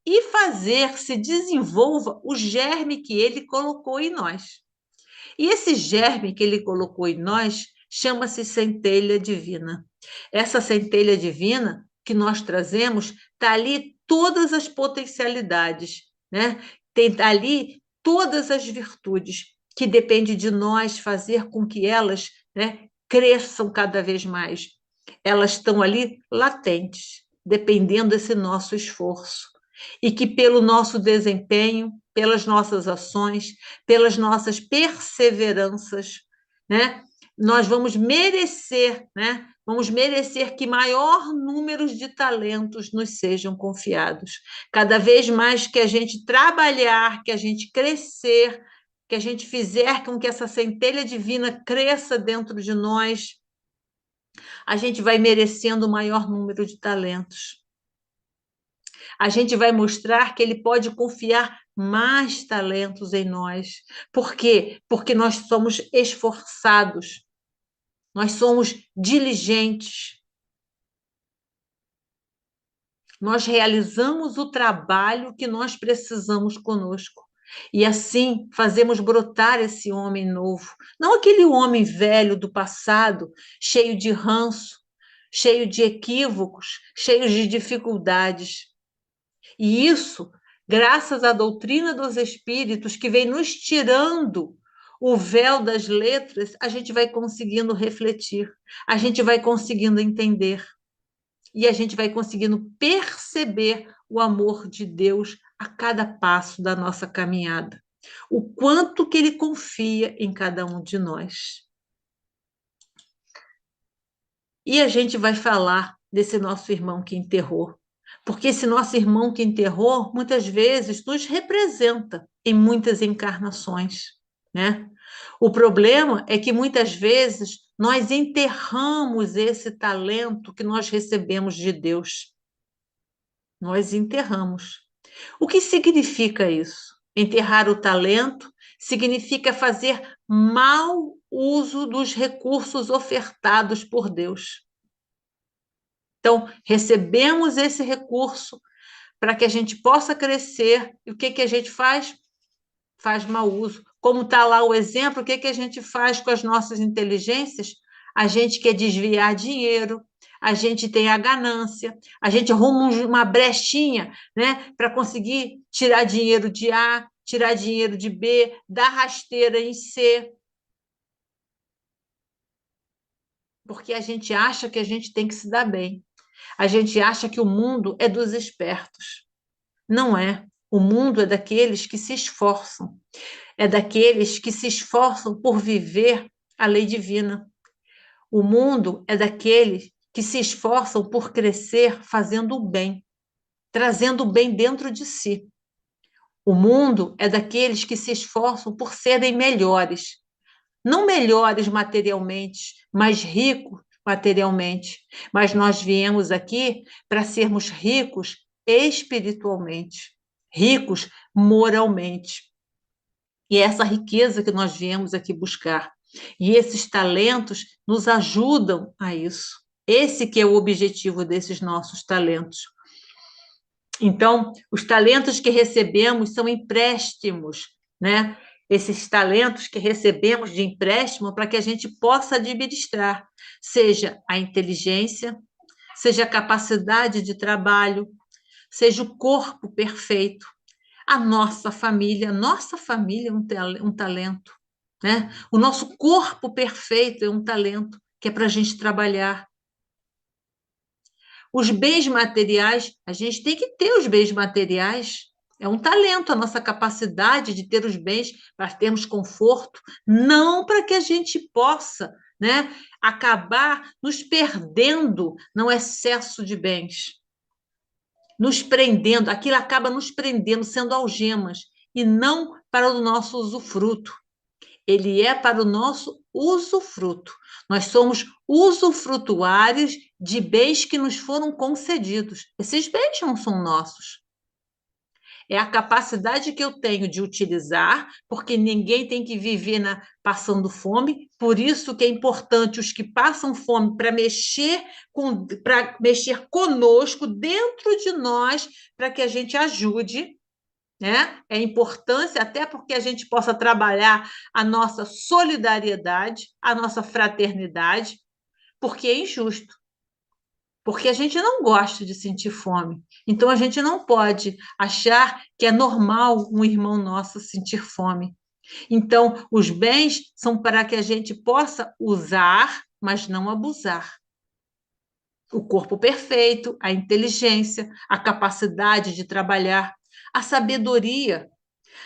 e fazer se desenvolva o germe que ele colocou em nós. E esse germe que ele colocou em nós chama-se centelha divina. Essa centelha divina que nós trazemos está ali todas as potencialidades, né? Tem ali todas as virtudes que depende de nós fazer com que elas, né, cresçam cada vez mais. Elas estão ali latentes, dependendo desse nosso esforço. E que pelo nosso desempenho, pelas nossas ações, pelas nossas perseveranças, né, nós vamos merecer, né, vamos merecer que maior número de talentos nos sejam confiados. Cada vez mais que a gente trabalhar, que a gente crescer, que a gente fizer com que essa centelha divina cresça dentro de nós, a gente vai merecendo o maior número de talentos. A gente vai mostrar que ele pode confiar mais talentos em nós. Por quê? Porque nós somos esforçados, nós somos diligentes. Nós realizamos o trabalho que nós precisamos conosco. E assim fazemos brotar esse homem novo. Não aquele homem velho do passado, cheio de ranço, cheio de equívocos, cheio de dificuldades. E isso, graças à doutrina dos espíritos, que vem nos tirando o véu das letras, a gente vai conseguindo refletir, a gente vai conseguindo entender. E a gente vai conseguindo perceber o amor de Deus a cada passo da nossa caminhada. O quanto que ele confia em cada um de nós. E a gente vai falar desse nosso irmão que enterrou. Porque esse nosso irmão que enterrou, muitas vezes, nos representa em muitas encarnações, né? O problema é que muitas vezes nós enterramos esse talento que nós recebemos de Deus. Nós enterramos. O que significa isso? Enterrar o talento significa fazer mau uso dos recursos ofertados por Deus. Então, recebemos esse recurso para que a gente possa crescer, e o que, que a gente faz? Faz mau uso. Como está lá o exemplo, o que, que a gente faz com as nossas inteligências? A gente quer desviar dinheiro, a gente tem a ganância, a gente arruma uma brechinha, né, para conseguir tirar dinheiro de A, tirar dinheiro de B, dar rasteira em C. Porque a gente acha que a gente tem que se dar bem. A gente acha que o mundo é dos espertos. Não é. O mundo é daqueles que se esforçam. É daqueles que se esforçam por viver a lei divina. O mundo é daqueles que se esforçam por crescer fazendo o bem, trazendo o bem dentro de si. O mundo é daqueles que se esforçam por serem melhores, não melhores materialmente, mas ricos materialmente. Mas nós viemos aqui para sermos ricos espiritualmente, ricos moralmente. E é essa riqueza que nós viemos aqui buscar. E esses talentos nos ajudam a isso. Esse que é o objetivo desses nossos talentos. Então, os talentos que recebemos são empréstimos, né? Esses talentos que recebemos de empréstimo para que a gente possa administrar, seja a inteligência, seja a capacidade de trabalho, seja o corpo perfeito. A nossa família é um talento, né? O nosso corpo perfeito é um talento que é para a gente trabalhar. Os bens materiais, a gente tem que ter os bens materiais. É um talento, a nossa capacidade de ter os bens para termos conforto, não para que a gente possa, né, acabar nos perdendo no excesso de bens, nos prendendo, aquilo acaba nos prendendo, sendo algemas, e não para o nosso usufruto. Ele é para o nosso usufruto. Nós somos usufrutuários de bens que nos foram concedidos. Esses bens não são nossos. É a capacidade que eu tenho de utilizar, porque ninguém tem que viver passando fome, por isso que é importante os que passam fome para mexer conosco, dentro de nós, para que a gente ajude, né? É importância até porque a gente possa trabalhar a nossa solidariedade, a nossa fraternidade, porque é injusto. Porque a gente não gosta de sentir fome. Então, a gente não pode achar que é normal um irmão nosso sentir fome. Então, os bens são para que a gente possa usar, mas não abusar. O corpo perfeito, a inteligência, a capacidade de trabalhar, a sabedoria.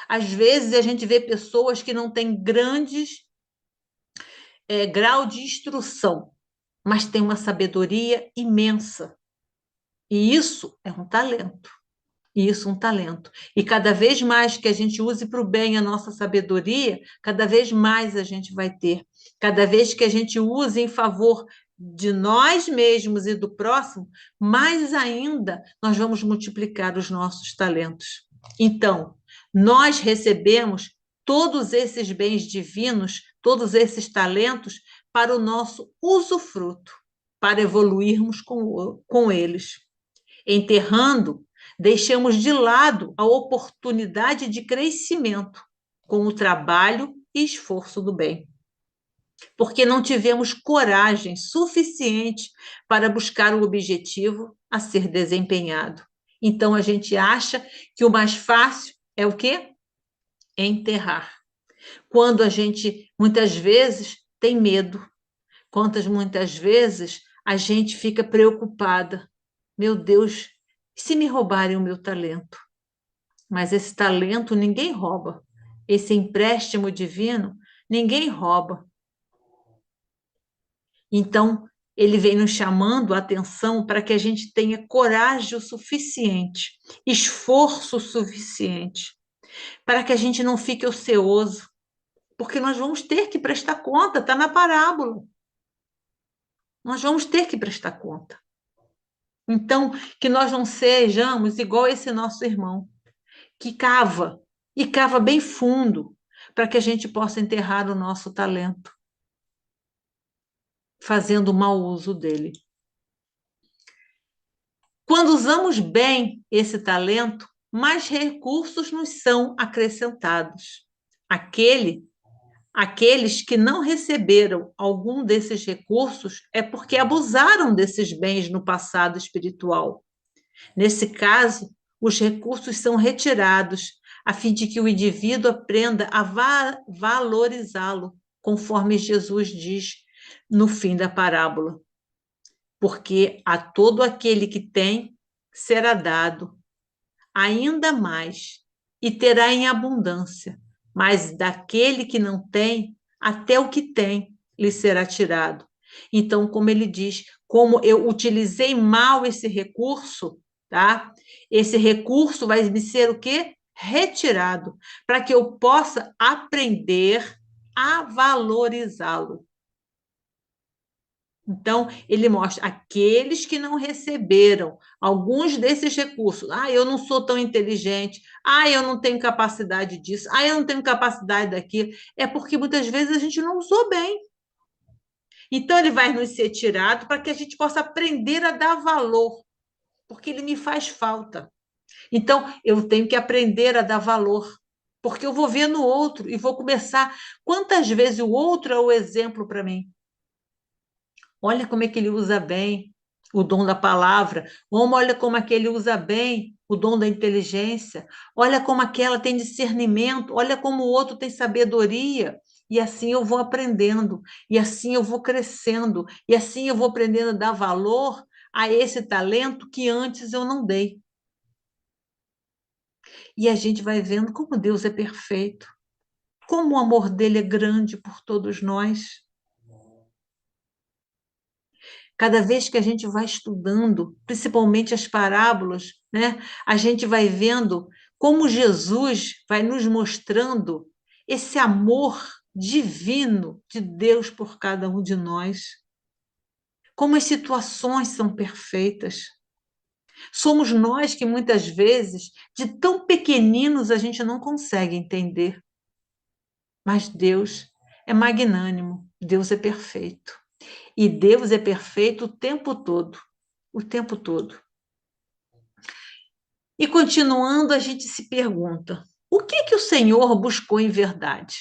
Às vezes, a gente vê pessoas que não têm grandes grau de instrução, mas têm uma sabedoria imensa. E isso é um talento. Isso é um talento. E cada vez mais que a gente use para o bem a nossa sabedoria, cada vez mais a gente vai ter. Cada vez que a gente use em favor de nós mesmos e do próximo, mais ainda nós vamos multiplicar os nossos talentos. Então, nós recebemos todos esses bens divinos, todos esses talentos para o nosso usufruto, para evoluirmos com eles. Enterrando, deixamos de lado a oportunidade de crescimento com o trabalho e esforço do bem. Porque não tivemos coragem suficiente para buscar o objetivo a ser desempenhado. Então, a gente acha que o mais fácil é o quê? Enterrar. Quando a gente, muitas vezes, tem medo. Muitas vezes, a gente fica preocupada. Meu Deus, e se me roubarem o meu talento? Mas esse talento ninguém rouba. Esse empréstimo divino, ninguém rouba. Então, ele vem nos chamando a atenção para que a gente tenha coragem o suficiente, esforço o suficiente, para que a gente não fique ocioso, porque nós vamos ter que prestar conta, está na parábola. Nós vamos ter que prestar conta. Então, que nós não sejamos igual esse nosso irmão, que cava, e cava bem fundo, para que a gente possa enterrar o nosso talento, fazendo mau uso dele. Quando usamos bem esse talento, mais recursos nos são acrescentados. Aqueles que não receberam algum desses recursos é porque abusaram desses bens no passado espiritual. Nesse caso, os recursos são retirados, a fim de que o indivíduo aprenda a valorizá-lo, conforme Jesus diz no fim da parábola. Porque a todo aquele que tem, será dado ainda mais, e terá em abundância, mas daquele que não tem, até o que tem lhe será tirado. Então, como ele diz, como eu utilizei mal esse recurso, tá? Esse recurso vai me ser o quê? Retirado, para que eu possa aprender a valorizá-lo. Então, ele mostra aqueles que não receberam alguns desses recursos. Ah, eu não sou tão inteligente. Ah, eu não tenho capacidade disso. Ah, eu não tenho capacidade daquilo. É porque muitas vezes a gente não usou bem. Então, ele vai nos ser tirado para que a gente possa aprender a dar valor, porque ele me faz falta. Então, eu tenho que aprender a dar valor, porque eu vou ver no outro e vou começar. Quantas vezes o outro é o exemplo para mim? Olha como é que ele usa bem o dom da palavra. Olha como é que ele usa bem o dom da inteligência. Olha como aquela tem discernimento. Olha como o outro tem sabedoria. E assim eu vou aprendendo. E assim eu vou crescendo. E assim eu vou aprendendo a dar valor a esse talento que antes eu não dei. E a gente vai vendo como Deus é perfeito. Como o amor dele é grande por todos nós. Cada vez que a gente vai estudando, principalmente as parábolas, né, a gente vai vendo como Jesus vai nos mostrando esse amor divino de Deus por cada um de nós. Como as situações são perfeitas. Somos nós que muitas vezes, de tão pequeninos, a gente não consegue entender. Mas Deus é magnânimo, Deus é perfeito. E Deus é perfeito o tempo todo, o tempo todo. E continuando, a gente se pergunta: o que que o Senhor buscou em verdade?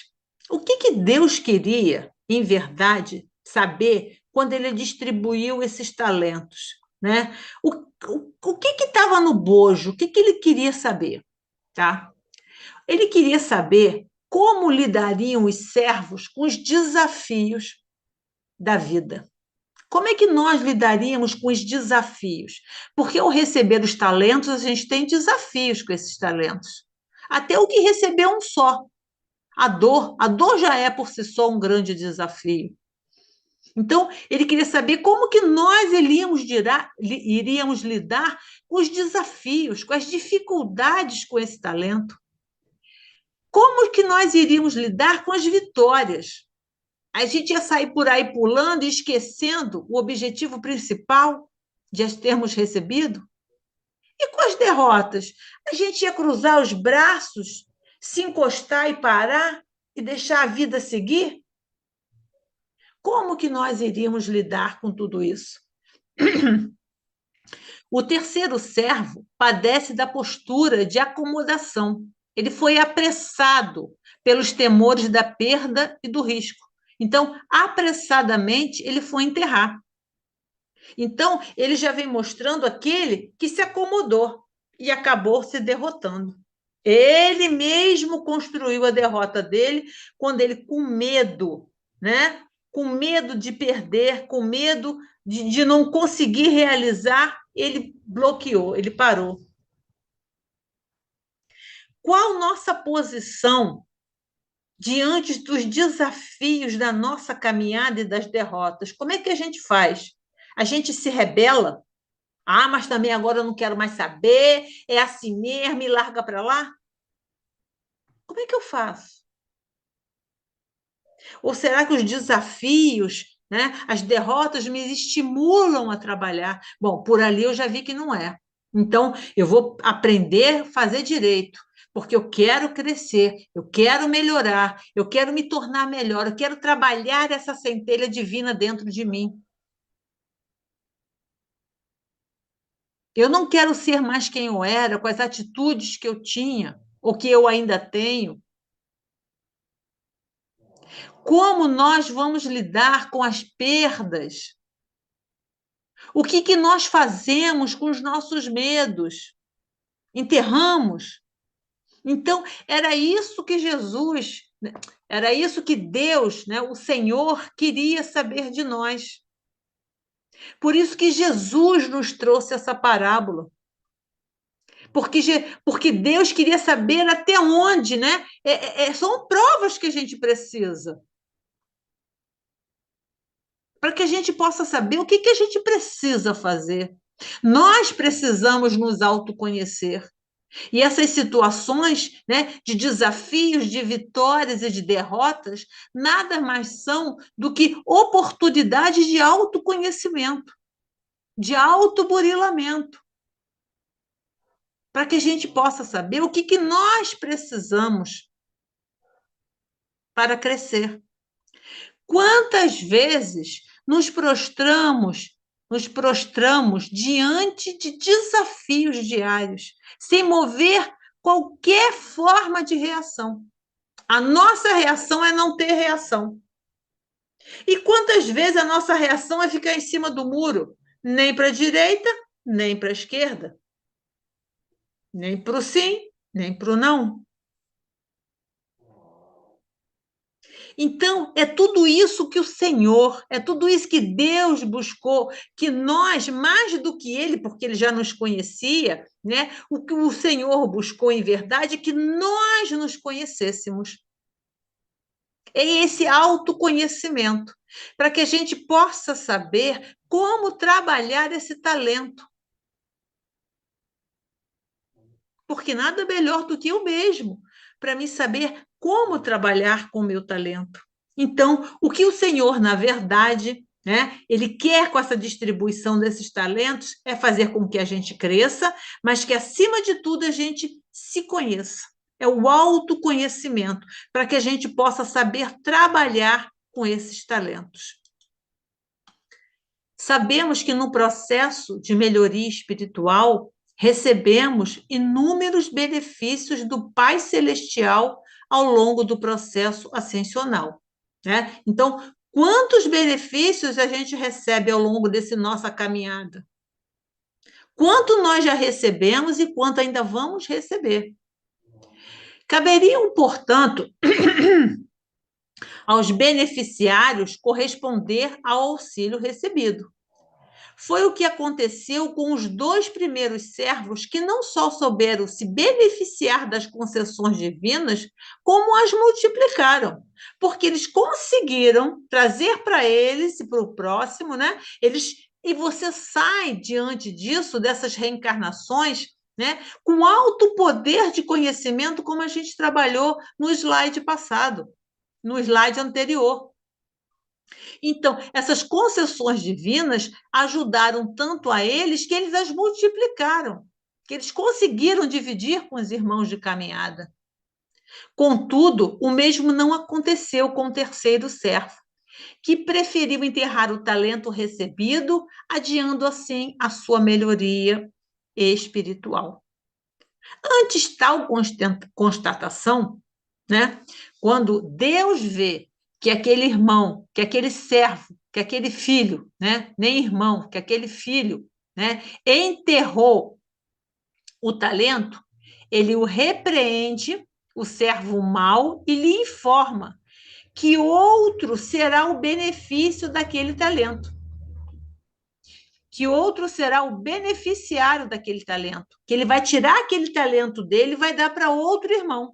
O que que Deus queria, em verdade, saber quando ele distribuiu esses talentos, né? O que que estava no bojo? O que que ele queria saber, tá? Ele queria saber como lidariam os servos com os desafios da vida. Como é que nós lidaríamos com os desafios? Porque ao receber os talentos, a gente tem desafios com esses talentos. Até o que receber um só. A dor já é por si só um grande desafio. Então, ele queria saber como que nós iríamos lidar com os desafios, com as dificuldades com esse talento. Como que nós iríamos lidar com as vitórias? A gente ia sair por aí pulando e esquecendo o objetivo principal de as termos recebido? E com as derrotas? A gente ia cruzar os braços, se encostar e parar e deixar a vida seguir? Como que nós iríamos lidar com tudo isso? O terceiro servo padece da postura de acomodação. Ele foi apressado pelos temores da perda e do risco. Então, apressadamente, ele foi enterrar. Então, ele já vem mostrando aquele que se acomodou e acabou se derrotando. Ele mesmo construiu a derrota dele quando ele, com medo, né? Com medo de perder, com medo de não conseguir realizar, ele bloqueou, ele parou. Qual nossa posição diante dos desafios da nossa caminhada e das derrotas? Como é que a gente faz? A gente se rebela? Ah, mas também agora eu não quero mais saber, é assim mesmo, me larga para lá? Como é que eu faço? Ou será que os desafios, né, as derrotas me estimulam a trabalhar? Bom, por ali eu já vi que não é. Então, eu vou aprender a fazer direito, porque eu quero crescer, eu quero melhorar, eu quero me tornar melhor, eu quero trabalhar essa centelha divina dentro de mim. Eu não quero ser mais quem eu era, com as atitudes que eu tinha, ou que eu ainda tenho. Como nós vamos lidar com as perdas? O que que nós fazemos com os nossos medos? Enterramos? Então, era isso que Jesus, era isso que Deus, né, o Senhor, queria saber de nós. Por isso que Jesus nos trouxe essa parábola. Porque Deus queria saber até onde, né? São provas que a gente precisa. para que a gente possa saber o que a gente precisa fazer. Nós precisamos nos autoconhecer. E essas situações, né, de desafios, de vitórias e de derrotas, nada mais são do que oportunidades de autoconhecimento, de autoburilamento, para que a gente possa saber o que nós precisamos para crescer. Quantas vezes nos prostramos diante de desafios diários, sem mover qualquer forma de reação. A nossa reação é não ter reação. E quantas vezes a nossa reação é ficar em cima do muro, nem para a direita, nem para a esquerda, nem para o sim, nem para o não. Então, é tudo isso que o Senhor, é tudo isso que Deus buscou, que nós, mais do que Ele, porque Ele já nos conhecia, né? O que o Senhor buscou em verdade é que nós nos conhecêssemos. É esse autoconhecimento, para que a gente possa saber como trabalhar esse talento. Porque nada melhor do que eu mesmo, para mim saber como trabalhar com o meu talento. Então, o que o Senhor, na verdade, né, ele quer com essa distribuição desses talentos é fazer com que a gente cresça, mas que, acima de tudo, a gente se conheça. É o autoconhecimento, para que a gente possa saber trabalhar com esses talentos. Sabemos que no processo de melhoria espiritual, recebemos inúmeros benefícios do Pai Celestial ao longo do processo ascensional, né? Então, quantos benefícios a gente recebe ao longo dessa nossa caminhada? Quanto nós já recebemos e quanto ainda vamos receber? Caberiam, portanto, aos beneficiários corresponder ao auxílio recebido. Foi o que aconteceu com os 2 primeiros servos que não só souberam se beneficiar das concessões divinas, como as multiplicaram, porque eles conseguiram trazer para eles e para o próximo, né? E você sai diante disso, dessas reencarnações, né? Com alto poder de conhecimento, como a gente trabalhou no slide passado, no slide anterior. Então, essas concessões divinas ajudaram tanto a eles que eles as multiplicaram, que eles conseguiram dividir com os irmãos de caminhada. Contudo, o mesmo não aconteceu com o terceiro servo, que preferiu enterrar o talento recebido, adiando assim a sua melhoria espiritual. Antes tal constatação, né, quando Deus vê que aquele irmão, que aquele servo, que aquele filho, né, nem irmão, que aquele filho, né, enterrou o talento, ele o repreende, o servo mau, e lhe informa que outro será o benefício daquele talento, que outro será o beneficiário daquele talento, que ele vai tirar aquele talento dele e vai dar para outro irmão.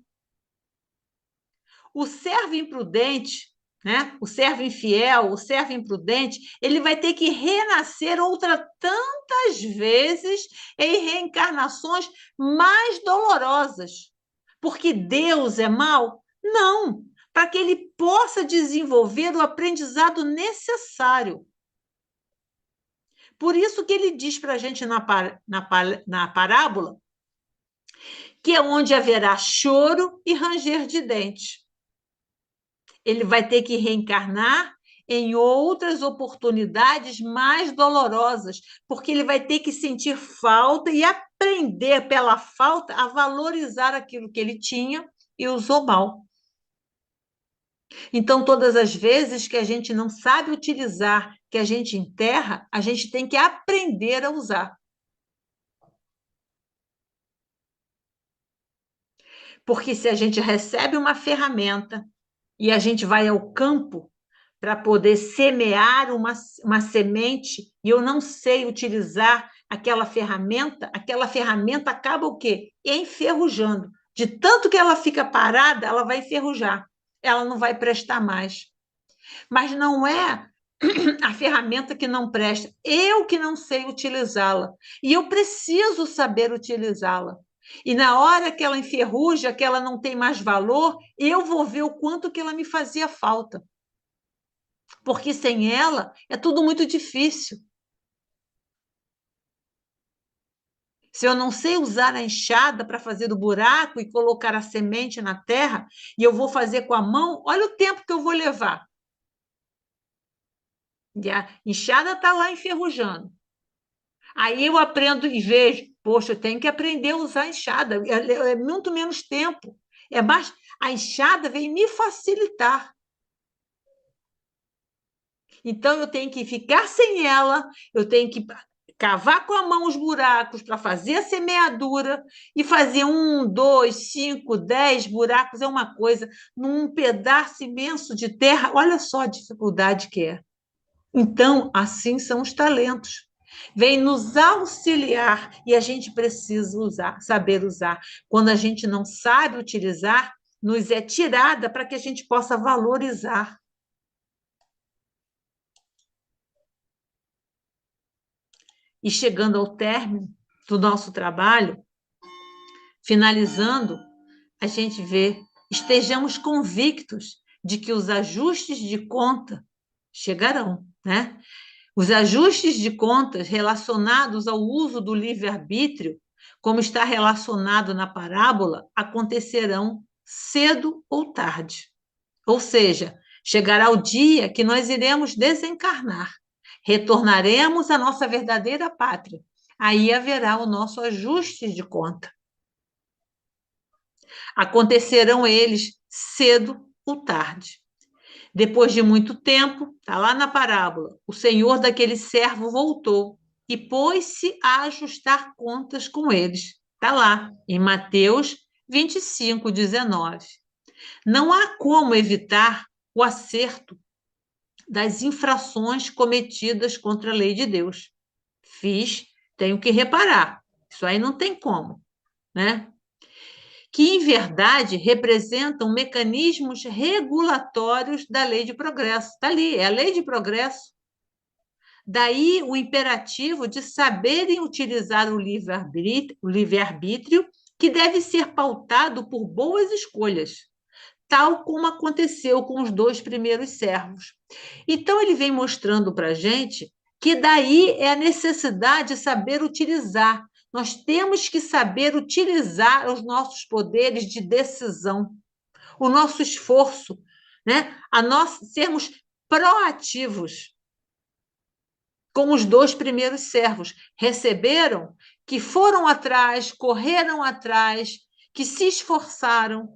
O servo imprudente, né? O servo infiel, o servo imprudente, ele vai ter que renascer outra tantas vezes em reencarnações mais dolorosas. Porque Deus é mau? Não, para que ele possa desenvolver o aprendizado necessário. Por isso que ele diz para a gente na parábola que é onde haverá choro e ranger de dentes. Ele vai ter que reencarnar em outras oportunidades mais dolorosas, porque ele vai ter que sentir falta e aprender pela falta a valorizar aquilo que ele tinha e usou mal. Então, todas as vezes que a gente não sabe utilizar, que a gente enterra, a gente tem que aprender a usar. Porque se a gente recebe uma ferramenta e a gente vai ao campo para poder semear uma semente e eu não sei utilizar aquela ferramenta acaba o quê? Enferrujando. De tanto que ela fica parada, ela vai enferrujar. Ela não vai prestar mais. Mas não é a ferramenta que não presta, eu que não sei utilizá-la. E eu preciso saber utilizá-la. E na hora que ela enferruja, que ela não tem mais valor, eu vou ver o quanto que ela me fazia falta. Porque sem ela é tudo muito difícil. Se eu não sei usar a enxada para fazer o buraco e colocar a semente na terra, e eu vou fazer com a mão, olha o tempo que eu vou levar. E a enxada está lá enferrujando. Aí eu aprendo e vejo, poxa, eu tenho que aprender a usar a enxada, é muito menos tempo. A enxada vem me facilitar. Então eu tenho que ficar sem ela, eu tenho que cavar com a mão os buracos para fazer a semeadura e fazer 1, 2, 5, 10 buracos é uma coisa, num pedaço imenso de terra, olha só a dificuldade que é. Então, assim são os talentos. Vem nos auxiliar e a gente precisa usar, saber usar. Quando a gente não sabe utilizar, nos é tirada para que a gente possa valorizar. E chegando ao término do nosso trabalho, finalizando, a gente vê, estejamos convictos de que os ajustes de conta chegarão, né? Os ajustes de contas relacionados ao uso do livre-arbítrio, como está relacionado na parábola, acontecerão cedo ou tarde. Ou seja, chegará o dia que nós iremos desencarnar, retornaremos à nossa verdadeira pátria. Aí haverá o nosso ajuste de conta. Acontecerão eles cedo ou tarde. Depois de muito tempo, está lá na parábola, o senhor daquele servo voltou e pôs-se a ajustar contas com eles. Está lá, em Mateus 25, 19. Não há como evitar o acerto das infrações cometidas contra a lei de Deus. Fiz, tenho que reparar. Isso aí não tem como, né? Que, em verdade, representam mecanismos regulatórios da lei de progresso. Está ali, é a lei de progresso. Daí o imperativo de saberem utilizar o livre-arbítrio, que deve ser pautado por boas escolhas, tal como aconteceu com os 2 primeiros servos. Então, ele vem mostrando para a gente que daí é a necessidade de saber utilizar. Nós temos que saber utilizar os nossos poderes de decisão, o nosso esforço, né? Sermos proativos, como os 2 primeiros servos. Receberam, que foram atrás, correram atrás, que se esforçaram.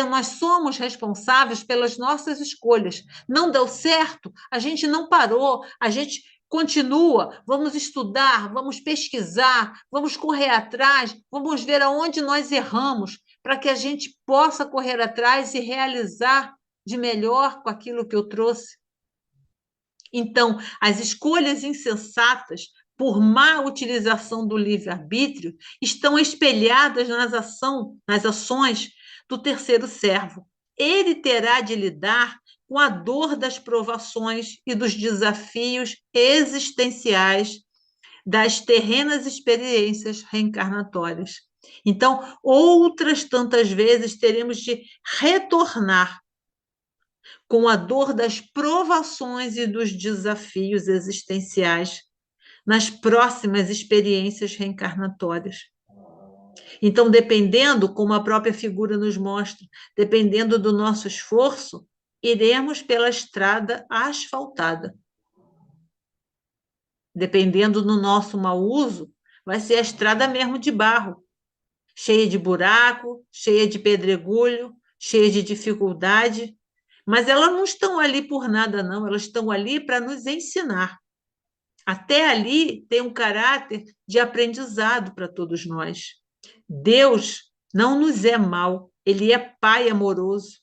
Nós somos responsáveis pelas nossas escolhas. Não deu certo, a gente não parou, a gente continua, vamos estudar, vamos pesquisar, vamos correr atrás, vamos ver aonde nós erramos, para que a gente possa correr atrás e realizar de melhor com aquilo que eu trouxe. Então, as escolhas insensatas, por má utilização do livre-arbítrio, estão espelhadas nas ações do terceiro servo. Ele terá de lidar com a dor das provações e dos desafios existenciais das terrenas experiências reencarnatórias. Então, outras tantas vezes teremos de retornar com a dor das provações e dos desafios existenciais nas próximas experiências reencarnatórias. Então, dependendo, como a própria figura nos mostra, dependendo do nosso esforço, iremos pela estrada asfaltada. Dependendo do nosso mau uso, vai ser a estrada mesmo de barro, cheia de buraco, cheia de pedregulho, cheia de dificuldade. Mas elas não estão ali por nada, não. Elas estão ali para nos ensinar. Até ali tem um caráter de aprendizado para todos nós. Deus não nos é mau, Ele é Pai amoroso.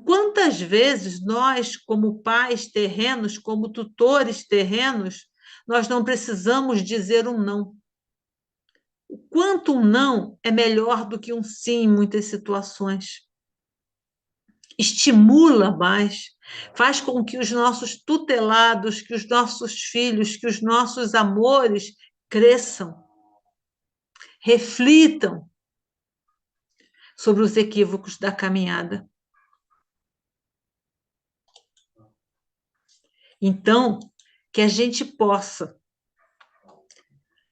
Quantas vezes nós, como pais terrenos, como tutores terrenos, nós não precisamos dizer um não? O quanto um não é melhor do que um sim em muitas situações. estimula mais, faz com que os nossos tutelados, que os nossos filhos, que os nossos amores cresçam, reflitam sobre os equívocos da caminhada. Então, que a gente possa,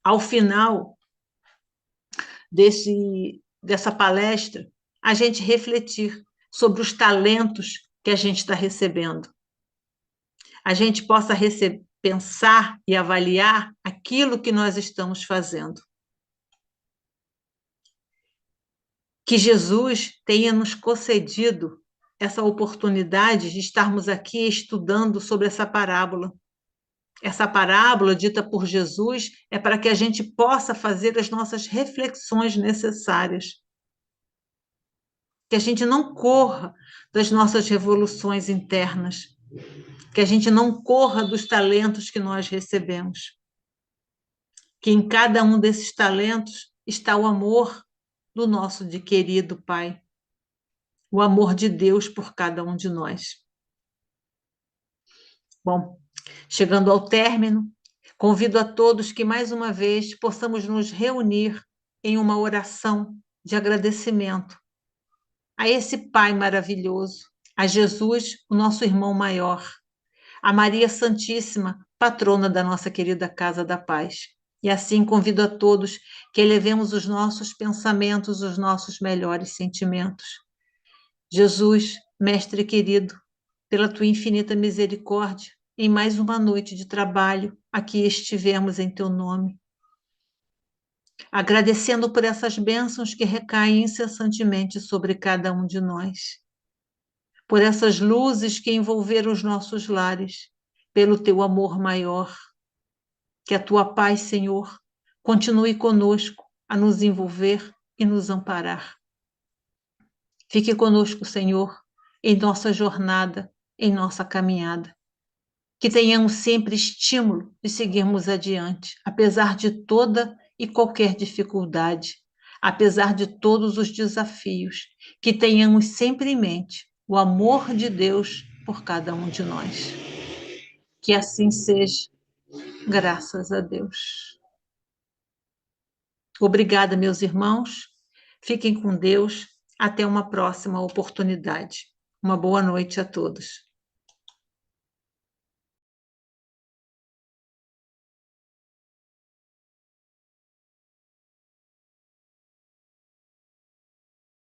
ao final dessa palestra, a gente refletir sobre os talentos que a gente está recebendo. A gente possa pensar e avaliar aquilo que nós estamos fazendo. Que Jesus tenha nos concedido essa oportunidade de estarmos aqui estudando sobre essa parábola. Essa parábola dita por Jesus é para que a gente possa fazer as nossas reflexões necessárias. Que a gente não corra das nossas revoluções internas. Que a gente não corra dos talentos que nós recebemos. Que em cada um desses talentos está o amor do nosso querido Pai. O amor de Deus por cada um de nós. Bom, chegando ao término, convido a todos que mais uma vez possamos nos reunir em uma oração de agradecimento a esse Pai maravilhoso, a Jesus, o nosso irmão maior, a Maria Santíssima, patrona da nossa querida Casa da Paz. E assim convido a todos que elevemos os nossos pensamentos, os nossos melhores sentimentos. Jesus, Mestre querido, pela tua infinita misericórdia, em mais uma noite de trabalho, aqui estivemos em teu nome. Agradecendo por essas bênçãos que recaem incessantemente sobre cada um de nós. Por essas luzes que envolveram os nossos lares, pelo teu amor maior. Que a tua paz, Senhor, continue conosco a nos envolver e nos amparar. Fique conosco, Senhor, em nossa jornada, em nossa caminhada. Que tenhamos sempre estímulo de seguirmos adiante, apesar de toda e qualquer dificuldade, apesar de todos os desafios, que tenhamos sempre em mente o amor de Deus por cada um de nós. Que assim seja, graças a Deus. Obrigada, meus irmãos. Fiquem com Deus. Até uma próxima oportunidade. Uma boa noite a todos.